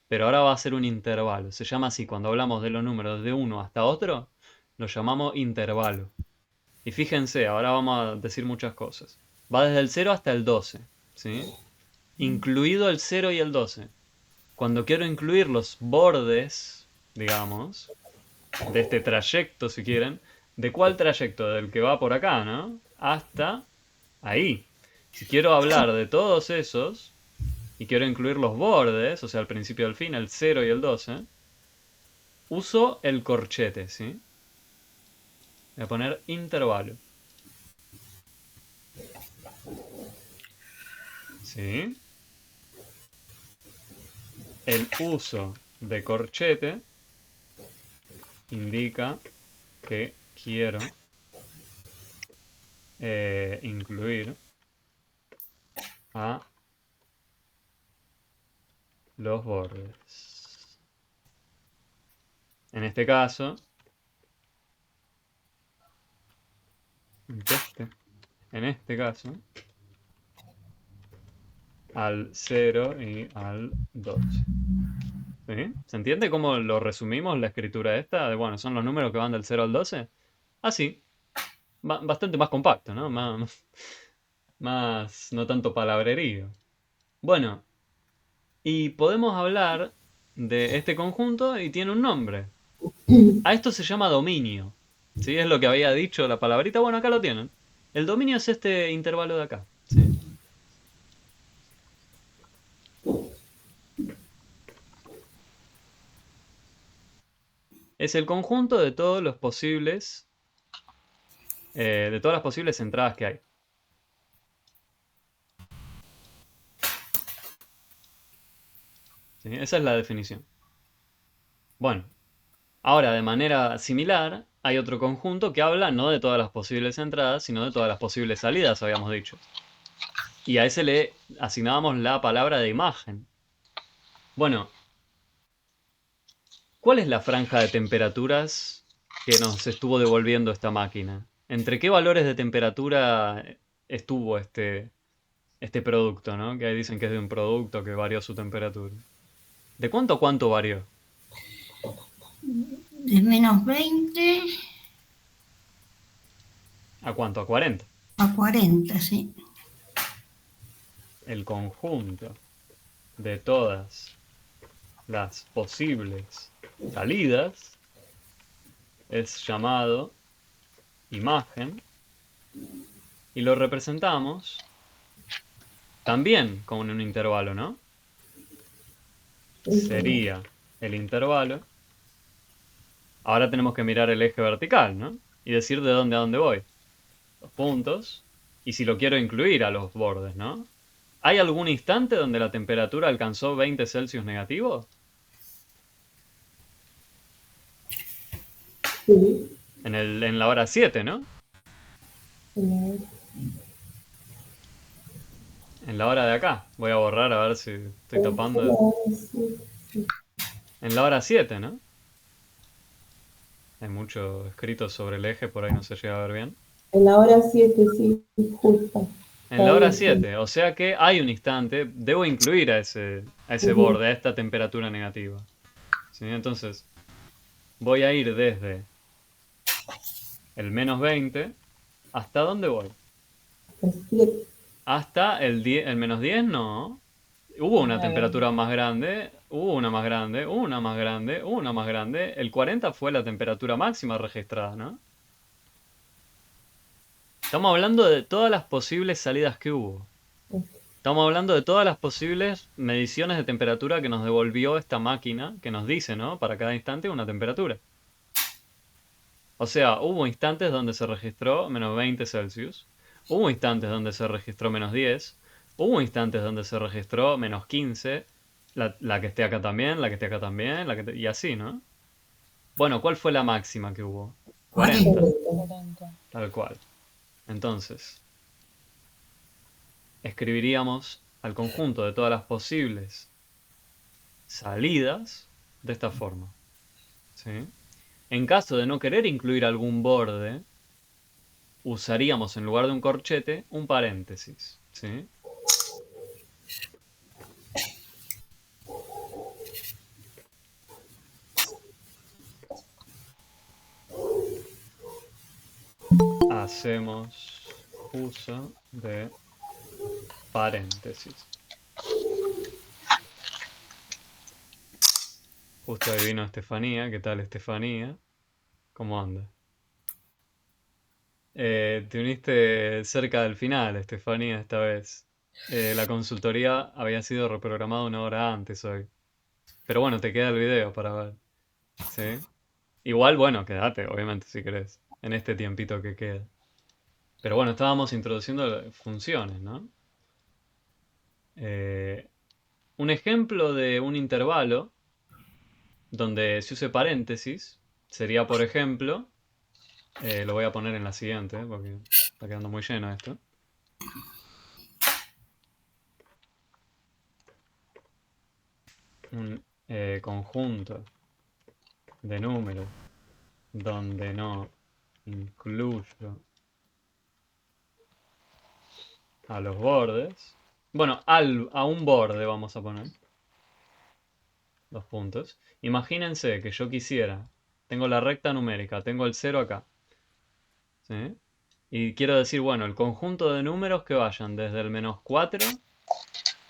pero ahora va a ser un intervalo. Se llama así, cuando hablamos de los números de uno hasta otro, lo llamamos intervalo. Y fíjense, ahora vamos a decir muchas cosas. Va desde el 0 hasta el 12, ¿sí? Incluido el 0 y el 12. Cuando quiero incluir los bordes, digamos, de este trayecto, si quieren, ¿de cuál trayecto? Del que va por acá, ¿no? Hasta ahí. Si quiero hablar de todos esos y quiero incluir los bordes, o sea, al principio y al fin, el 0 y el 12, uso el corchete, ¿sí? Voy a poner intervalo. ¿Sí? El uso de corchete indica que quiero incluir a los bordes. En este caso, en este caso, al 0 y al 12. ¿Sí? ¿Se entiende cómo lo resumimos la escritura esta? Bueno, son los números que van del 0 al 12. Así, bastante más compacto, ¿no? Más, no tanto palabrerío. Bueno, y podemos hablar de este conjunto y tiene un nombre. A esto se llama dominio. ¿Sí? Es lo que había dicho la palabrita. Bueno, acá lo tienen. El dominio es este intervalo de acá. ¿Sí? Es el conjunto de todos los posibles, de todas las posibles entradas que hay. ¿Sí? Esa es la definición. Bueno, ahora de manera similar hay otro conjunto que habla no de todas las posibles entradas, sino de todas las posibles salidas, habíamos dicho. Y a ese le asignábamos la palabra de imagen. Bueno, ¿cuál es la franja de temperaturas que nos estuvo devolviendo esta máquina? ¿Entre qué valores de temperatura estuvo este producto, ¿no? Que ahí dicen que es de un producto que varió su temperatura. ¿De cuánto a cuánto varió? De -20 ¿A cuánto? A 40. a 40, sí. El conjunto de todas las posibles salidas es llamado imagen y lo representamos también con un intervalo, ¿no? Sería el intervalo. Ahora tenemos que mirar el eje vertical, ¿no? Y decir de dónde a dónde voy. Los puntos. Y si lo quiero incluir a los bordes, ¿no? ¿Hay algún instante donde la temperatura alcanzó 20 Celsius negativos? Sí. En la hora 7, ¿no? En la hora de acá. Voy a borrar a ver si estoy tapando. En la hora 7, ¿no? Hay mucho escrito sobre el eje, por ahí no se llega a ver bien. En la hora 7, sí, justo. En la hora 7, o sea que hay un instante, debo incluir a ese borde, a esta temperatura negativa. ¿Sí? Entonces, voy a ir desde el -20, ¿hasta dónde voy? Hasta el -10, no. Hubo una temperatura más grande, hubo una más grande, una más grande, una más grande. El 40 fue la temperatura máxima registrada, ¿no? Estamos hablando de todas las posibles salidas que hubo. Estamos hablando de todas las posibles mediciones de temperatura que nos devolvió esta máquina, que nos dice, ¿no? Para cada instante una temperatura. O sea, hubo instantes donde se registró -20 Celsius, hubo instantes donde se registró -10, hubo instantes donde se registró -15, la que esté acá también, la que esté acá también, y así, ¿no? Bueno, ¿cuál fue la máxima que hubo? 40, 40. tal cual. Entonces, escribiríamos al conjunto de todas las posibles salidas de esta forma. ¿Sí? En caso de no querer incluir algún borde, usaríamos en lugar de un corchete un paréntesis. ¿Sí? Hacemos uso de paréntesis. Justo ahí vino Estefanía. ¿Qué tal, Estefanía? ¿Cómo anda? Te uniste cerca del final, Estefanía, esta vez. La consultoría había sido reprogramada 1 hora antes hoy. Pero bueno, te queda el video para ver. ¿Sí? Igual, bueno, quédate, obviamente, si querés, en este tiempito que queda. Pero bueno, estábamos introduciendo funciones, ¿no? Un ejemplo de un intervalo donde se use paréntesis sería, por ejemplo, lo voy a poner en la siguiente, porque está quedando muy lleno esto. Un conjunto de números donde no incluyo a los bordes. Bueno, a un borde vamos a poner. 2 puntos. Imagínense que yo quisiera, tengo la recta numérica, tengo el 0 acá. ¿Sí? Y quiero decir, bueno, el conjunto de números que vayan desde el -4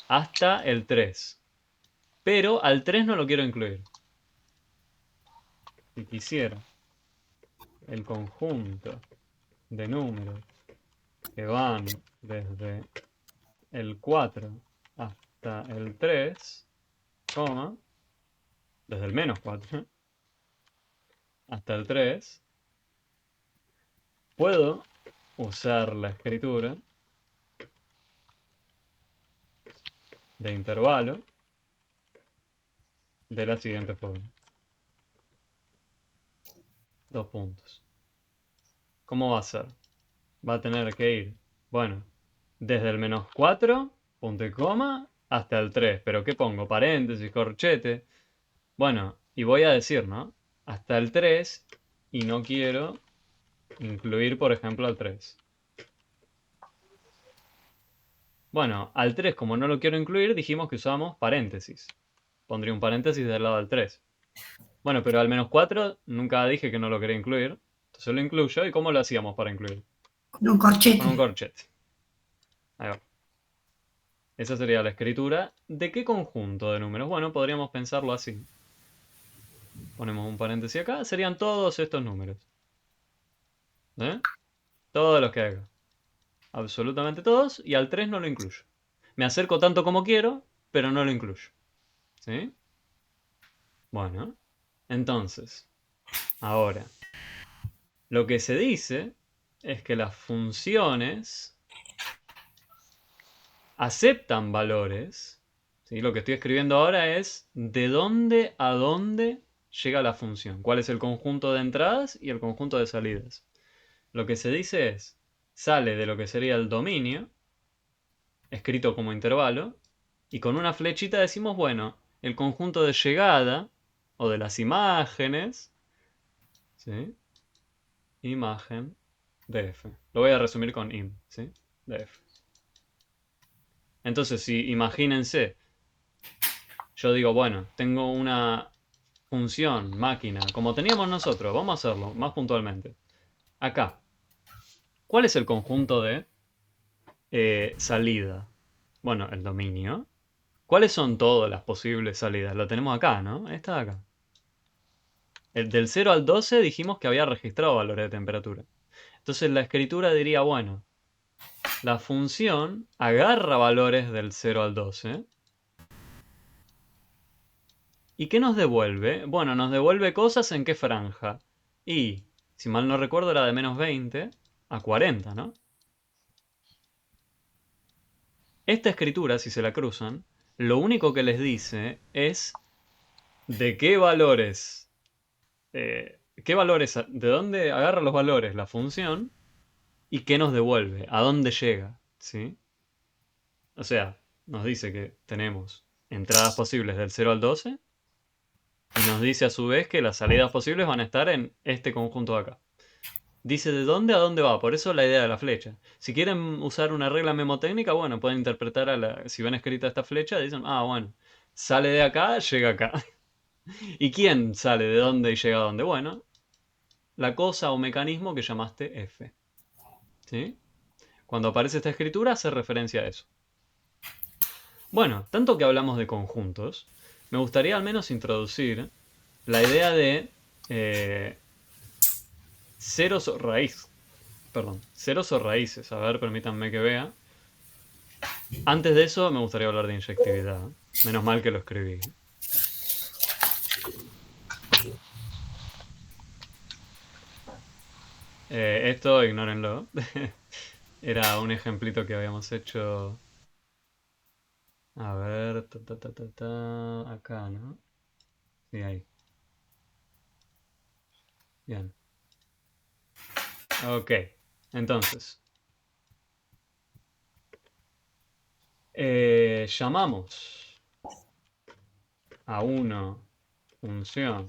hasta el 3. Pero al 3 no lo quiero incluir. Si quisiera el conjunto de números que van desde el 4 hasta el 3, coma, desde el -4 hasta el 3, puedo usar la escritura de intervalo de la siguiente forma. 2 puntos. ¿Cómo va a ser? Va a tener que ir, bueno, desde el -4, punto y coma, hasta el 3. ¿Pero qué pongo? Paréntesis, corchete. Bueno, y voy a decir, ¿no? Hasta el 3 y no quiero incluir, por ejemplo, al 3. Bueno, al 3 como no lo quiero incluir, dijimos que usamos paréntesis. Pondría un paréntesis del lado del 3. Bueno, pero al -4 nunca dije que no lo quería incluir. Entonces lo incluyo. ¿Y cómo lo hacíamos para incluir? Con un Con un corchete. corchete. Ahí va. Esa sería la escritura. ¿De qué conjunto de números? Bueno, podríamos pensarlo así. Ponemos un paréntesis acá. Serían todos estos números. ¿Eh? Todos los que hay acá. Absolutamente todos. Y al 3 no lo incluyo. Me acerco tanto como quiero, pero no lo incluyo. ¿Sí? Bueno. Entonces, ahora, lo que se dice es que las funciones aceptan valores. ¿Sí? Lo que estoy escribiendo ahora es de dónde a dónde llega la función. ¿Cuál es el conjunto de entradas y el conjunto de salidas? Lo que se dice es, sale de lo que sería el dominio, escrito como intervalo, y con una flechita decimos, bueno, el conjunto de llegada, o de las imágenes, ¿sí? Imagen de f. Lo voy a resumir con im, ¿sí? De f. Entonces, si imagínense, yo digo, bueno, tengo una función, máquina, como teníamos nosotros, vamos a hacerlo más puntualmente. Acá, ¿cuál es el conjunto de salida? Bueno, el dominio. ¿Cuáles son todas las posibles salidas? Lo tenemos acá, ¿no? Esta de acá. El del 0 al 12 dijimos que había registrado valores de temperatura. Entonces la escritura diría, bueno, la función agarra valores del 0 al 12. ¿Y qué nos devuelve? Bueno, nos devuelve cosas en qué franja. Y, si mal no recuerdo, era de -20 a 40, ¿no? Esta escritura, si se la cruzan, lo único que les dice es de qué valores, de dónde agarra los valores la función y qué nos devuelve, a dónde llega, ¿sí? O sea, nos dice que tenemos entradas posibles del 0 al 12 y nos dice a su vez que las salidas posibles van a estar en este conjunto de acá. Dice de dónde a dónde va, por eso la idea de la flecha. Si quieren usar una regla memotécnica, bueno, pueden interpretar si ven escrita esta flecha, dicen, ah, bueno, sale de acá, llega acá. ¿Y quién sale de dónde y llega a dónde? Bueno, la cosa o mecanismo que llamaste f. ¿Sí? Cuando aparece esta escritura hace referencia a eso. Bueno, tanto que hablamos de conjuntos, me gustaría al menos introducir la idea de ceros o raíz. Perdón, ceros o raíces. A ver, permítanme que vea. Antes de eso me gustaría hablar de inyectividad. Menos mal que lo escribí. Esto ignórenlo. Era un ejemplito que habíamos hecho. A ver, acá, ¿no? Sí, ahí. Bien. Ok, entonces. Llamamos a una función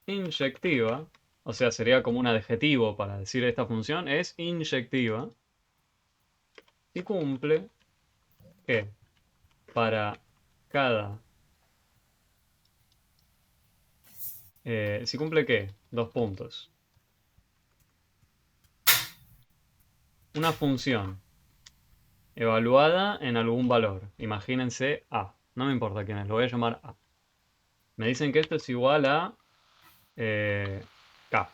inyectiva, o sea, sería como un adjetivo para decir esta función, es inyectiva. si cumple que para cada... si cumple que, dos puntos. Una función evaluada en algún valor. Imagínense A. No me importa quién es, lo voy a llamar A. Me dicen que esto es igual a K.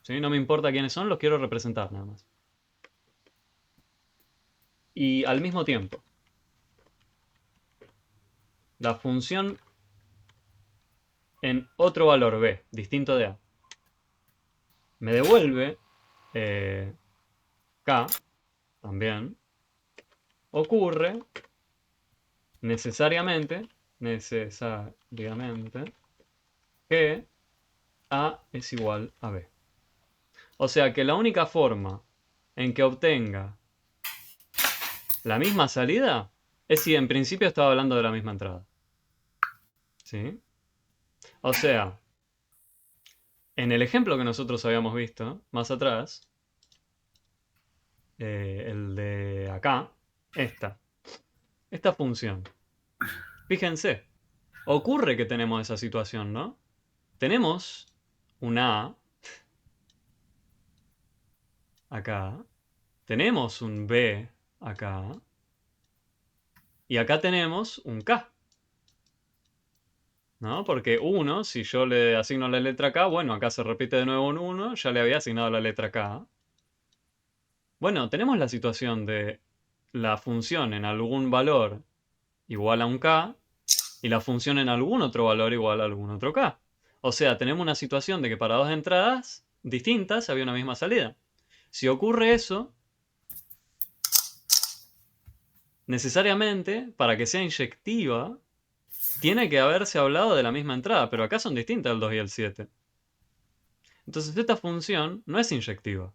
¿Sí? No me importa quiénes son, los quiero representar nada más. Y al mismo tiempo, la función en otro valor B, distinto de A, me devuelve K también, ocurre necesariamente que A es igual a B. O sea que la única forma en que obtenga la misma salida es si en principio estaba hablando de la misma entrada. ¿Sí? O sea, en el ejemplo que nosotros habíamos visto más atrás, el de acá, esta función. Fíjense, ocurre que tenemos esa situación, ¿no? Tenemos un A acá, tenemos un B acá, y acá tenemos un K, ¿no? Porque 1, si yo le asigno la letra K, bueno, acá se repite de nuevo un 1, ya le había asignado la letra K. Bueno, tenemos la situación de la función en algún valor igual a un K, y la función en algún otro valor igual a algún otro K. O sea, tenemos una situación de que para dos entradas distintas había una misma salida. Si ocurre eso, necesariamente, para que sea inyectiva, tiene que haberse hablado de la misma entrada, pero acá son distintas el 2 y el 7. Entonces esta función no es inyectiva.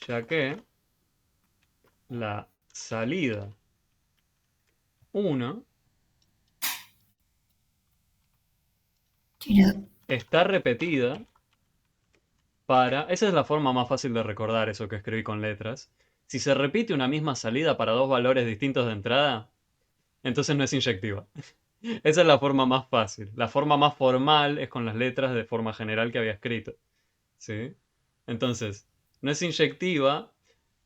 Ya que la salida 1 Tiene- está repetida para... Esa es la forma más fácil de recordar eso que escribí con letras. Si se repite una misma salida para dos valores distintos de entrada, entonces no es inyectiva. Esa es la forma más fácil. La forma más formal es con las letras de forma general que había escrito. ¿Sí? Entonces, no es inyectiva,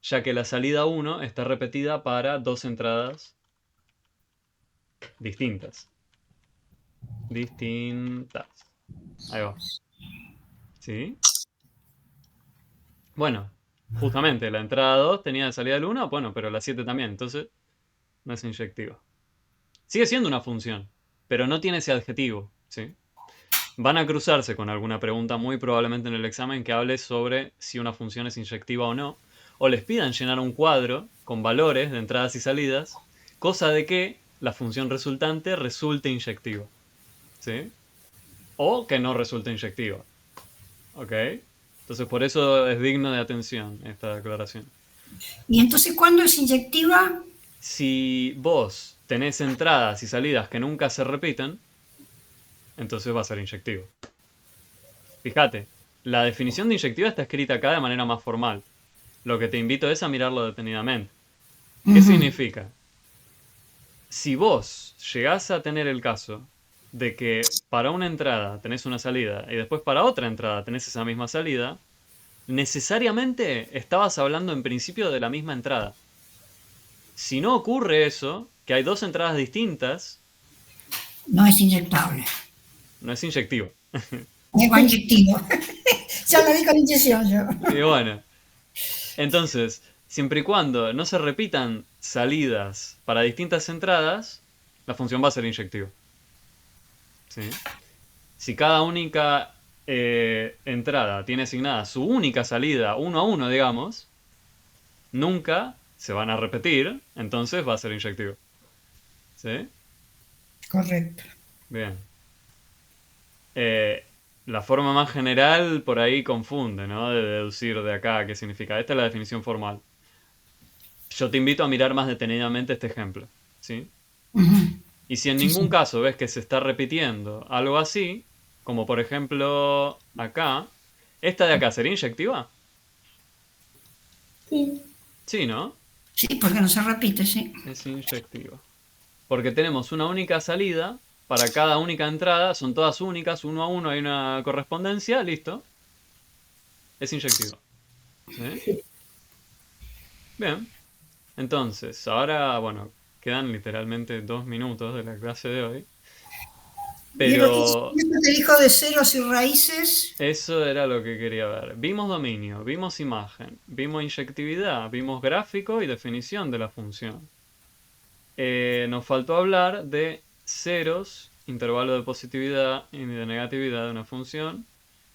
ya que la salida 1 está repetida para dos entradas distintas. Distintas. Ahí va. ¿Sí? Bueno, justamente la entrada 2 tenía de salida el 1, bueno, pero la 7 también, entonces no es inyectiva. Sigue siendo una función, pero no tiene ese adjetivo, ¿sí? Van a cruzarse con alguna pregunta muy probablemente en el examen que hable sobre si una función es inyectiva o no, o les pidan llenar un cuadro con valores de entradas y salidas, cosa de que la función resultante resulte inyectiva, ¿sí? O que no resulte inyectiva, ¿ok? Entonces por eso es digno de atención esta declaración. ¿Y entonces cuándo es inyectiva? Si vos tenés entradas y salidas que nunca se repiten, entonces va a ser inyectivo. Fíjate, la definición de inyectiva está escrita acá de manera más formal. Lo que te invito es a mirarlo detenidamente. ¿Qué significa? Si vos llegás a tener el caso de que para una entrada tenés una salida y después para otra entrada tenés esa misma salida, necesariamente estabas hablando en principio de la misma entrada. Si no ocurre eso, que hay dos entradas distintas, No es inyectable. no es inyectivo. Es inyectivo. Ya lo digo la inyección yo. Y bueno, entonces, siempre y cuando no se repitan salidas para distintas entradas, la función va a ser inyectiva. ¿Sí? Si cada única entrada tiene asignada su única salida 1 a 1, digamos, nunca se van a repetir, entonces va a ser inyectivo. ¿Sí? Correcto. Bien. La forma más general por ahí confunde, ¿no? De deducir de acá qué significa. Esta es la definición formal. Yo te invito a mirar más detenidamente este ejemplo, ¿sí? Y si en Sí, ningún sí. caso ves que se está repitiendo algo así, como por ejemplo acá, ¿esta de acá sería inyectiva? Sí, Sí, ¿no? Sí, porque no se repite, sí. Es inyectiva. Porque tenemos una única salida para cada única entrada, son todas únicas, uno a uno, hay una correspondencia, listo. Es inyectiva. ¿Sí? Bien. Entonces, ahora, bueno, quedan literalmente 2 minutos de la clase de hoy. Y lo que Pero te dijo de ceros y raíces, eso era lo que quería ver. Vimos dominio, vimos imagen, vimos inyectividad, vimos gráfico y definición de la función. Nos faltó hablar de ceros, intervalo de positividad y de negatividad de una función,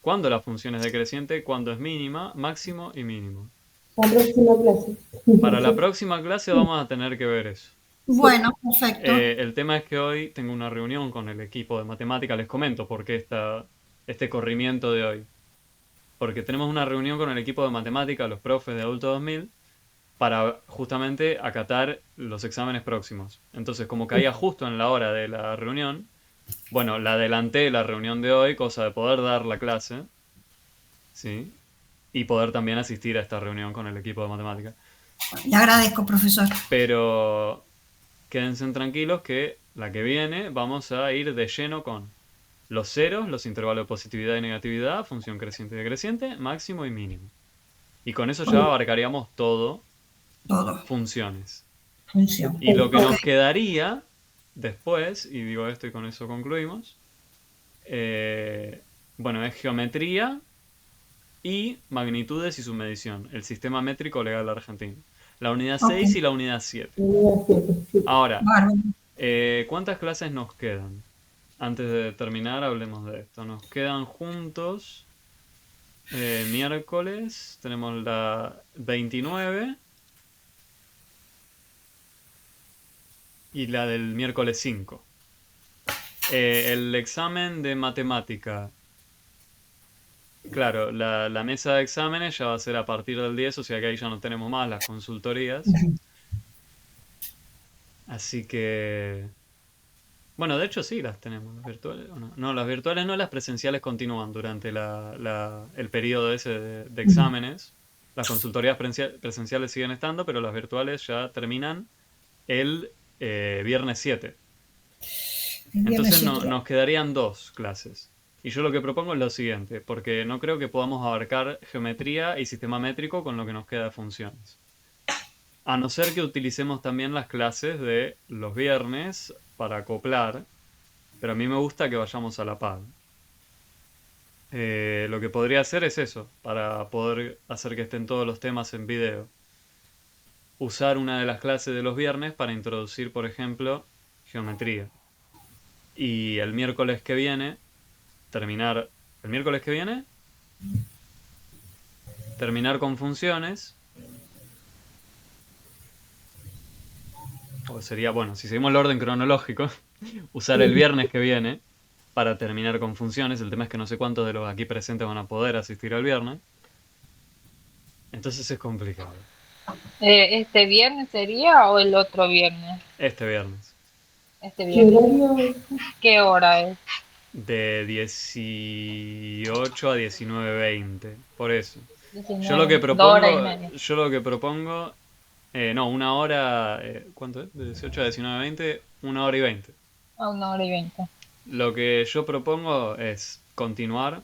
cuándo la función es decreciente, cuándo es mínima, máximo y mínimo. la próxima clase. Para la próxima clase vamos a tener que ver eso. Sí, bueno, perfecto. El tema es que hoy tengo una reunión con el equipo de matemática, les comento por qué este corrimiento de hoy. Porque tenemos una reunión con el equipo de matemática, los profes de Adulto 2000, para justamente acatar los exámenes próximos. Entonces, como caía justo en la hora de la reunión, bueno, la adelanté la reunión de hoy, cosa de poder dar la clase, ¿sí? Y poder también asistir a esta reunión con el equipo de matemática. Le agradezco, profesor. Pero quédense tranquilos que la que viene vamos a ir de lleno con los ceros, los intervalos de positividad y negatividad, función creciente y decreciente, máximo y mínimo. Y con eso ya abarcaríamos todo, Todo. funciones. Función. Y lo que Ok. nos quedaría después, y digo esto y con eso concluimos, bueno, es geometría y magnitudes y su medición, el sistema métrico legal argentino. La unidad Ok. 6 y la unidad 7. unidad 7, sí. Ahora, Bárbaro. ¿cuántas clases nos quedan? Antes de terminar, hablemos de esto. Nos quedan juntos miércoles, tenemos la 29 y la del miércoles 5. El examen de matemática. Claro, la mesa de exámenes ya va a ser a partir del 10, o sea que ahí ya no tenemos más las consultorías. Así que... Bueno, de hecho sí las tenemos, las virtuales. ¿O no? No, las virtuales no, las presenciales continúan durante el periodo ese de exámenes. Las consultorías presenciales siguen estando, pero las virtuales ya terminan el viernes 7. El viernes Entonces 7. nos quedarían 2 clases. Y yo lo que propongo es lo siguiente, porque no creo que podamos abarcar geometría y sistema métrico con lo que nos queda de funciones. A no ser que utilicemos también las clases de los viernes para acoplar, pero a mí me gusta que vayamos a la par. Lo que podría hacer es eso, para poder hacer que estén todos los temas en video. Usar una de las clases de los viernes para introducir, por ejemplo, geometría. Y el miércoles que viene, terminar... El miércoles que viene, terminar con funciones. O sería, bueno, si seguimos el orden cronológico, usar el viernes que viene para terminar con funciones. El tema es que no sé cuántos de los aquí presentes van a poder asistir al viernes. Entonces es complicado. ¿Este viernes sería o el otro viernes? Este viernes. Este ¿Qué viernes. horario? ¿Qué hora es? De 18 a 19:20. Por eso. Yo lo 19, que 2 horas y media. propongo, no, una hora, ¿cuánto es? De 18 a 19:20, 1 hora y 20. A 1 hora y 20. Lo que yo propongo es continuar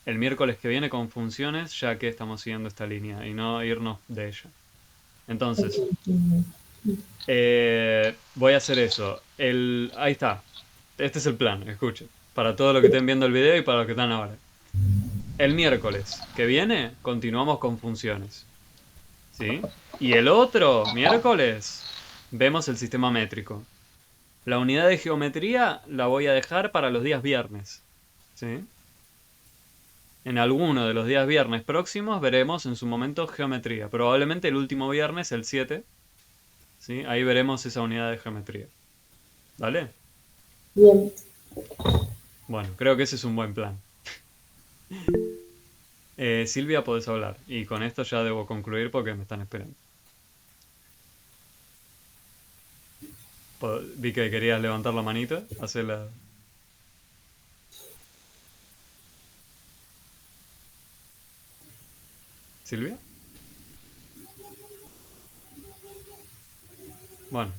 el miércoles que viene con funciones, ya que estamos siguiendo esta línea y no irnos de ella. Entonces, voy a hacer eso. Ahí está. Este es el plan, escuchen. Para todos los que estén viendo el video y para los que están ahora. El miércoles que viene continuamos con funciones. ¿Sí? Y el otro miércoles vemos el sistema métrico. La unidad de geometría la voy a dejar para los días viernes. ¿Sí? En alguno de los días viernes próximos veremos en su momento geometría. Probablemente el último viernes, el 7. ¿Sí? Ahí veremos esa unidad de geometría. ¿Vale? Bien. Bueno, creo que ese es un buen plan. Silvia, podés hablar. Y con esto ya debo concluir porque me están esperando. Vi que querías levantar la manito. Hacela. ¿Silvia? Bueno,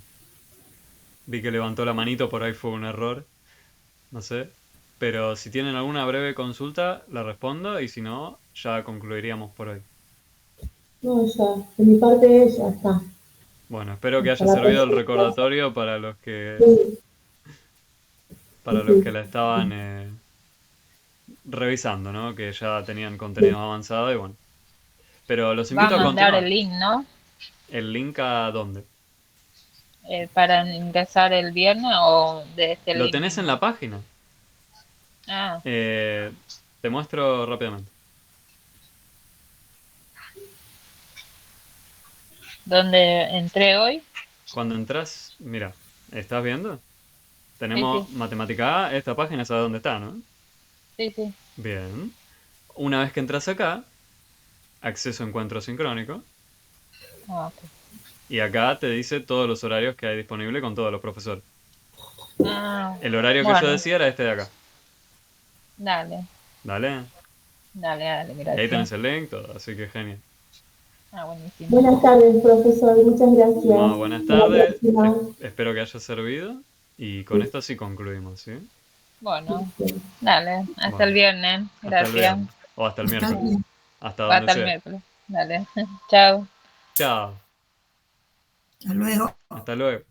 vi que levantó la manito, por ahí fue un error. No sé. Pero si tienen alguna breve consulta, la respondo y si no, ya concluiríamos por hoy. No, ya, de mi parte ya está. Bueno, espero que Hasta haya la servido el próxima. recordatorio Sí, para sí, los que sí. la estaban revisando, ¿no? Que ya tenían contenido avanzado y bueno. Pero los Va a invito a mandar el continuar. link, ¿no? ¿El link a dónde? Para ingresar el viernes o de este Lo link tenés en mismo. la página. Ah, Te muestro rápidamente. ¿dónde entré hoy? Cuando entras, mira, ¿estás viendo? Sí, Tenemos sí, matemática A, esta página sabe dónde está, ¿no? sí, sí. Bien. Una vez que entras acá, acceso a encuentro sincrónico, Ah, ok. y acá te dice todos los horarios que hay disponible con todos los profesores. Ah, El horario que yo bueno, decía era este de acá. dale, ¿Dale? dale, dale, Y ahí gracias. tenés el link, todo, así que genial. Ah, buenísimo. Buenas tardes, profesor. Muchas Bueno, gracias. buenas Hasta la tardes. próxima. Espero que haya servido. Y con Sí, esto sí concluimos, ¿sí? Bueno, sí. dale, hasta el Bueno, viernes, hasta el gracias. viernes. O hasta el Hasta miércoles. luego. Hasta O donde hasta el sea. miércoles. Dale, chao. Chao. Hasta luego. Hasta luego.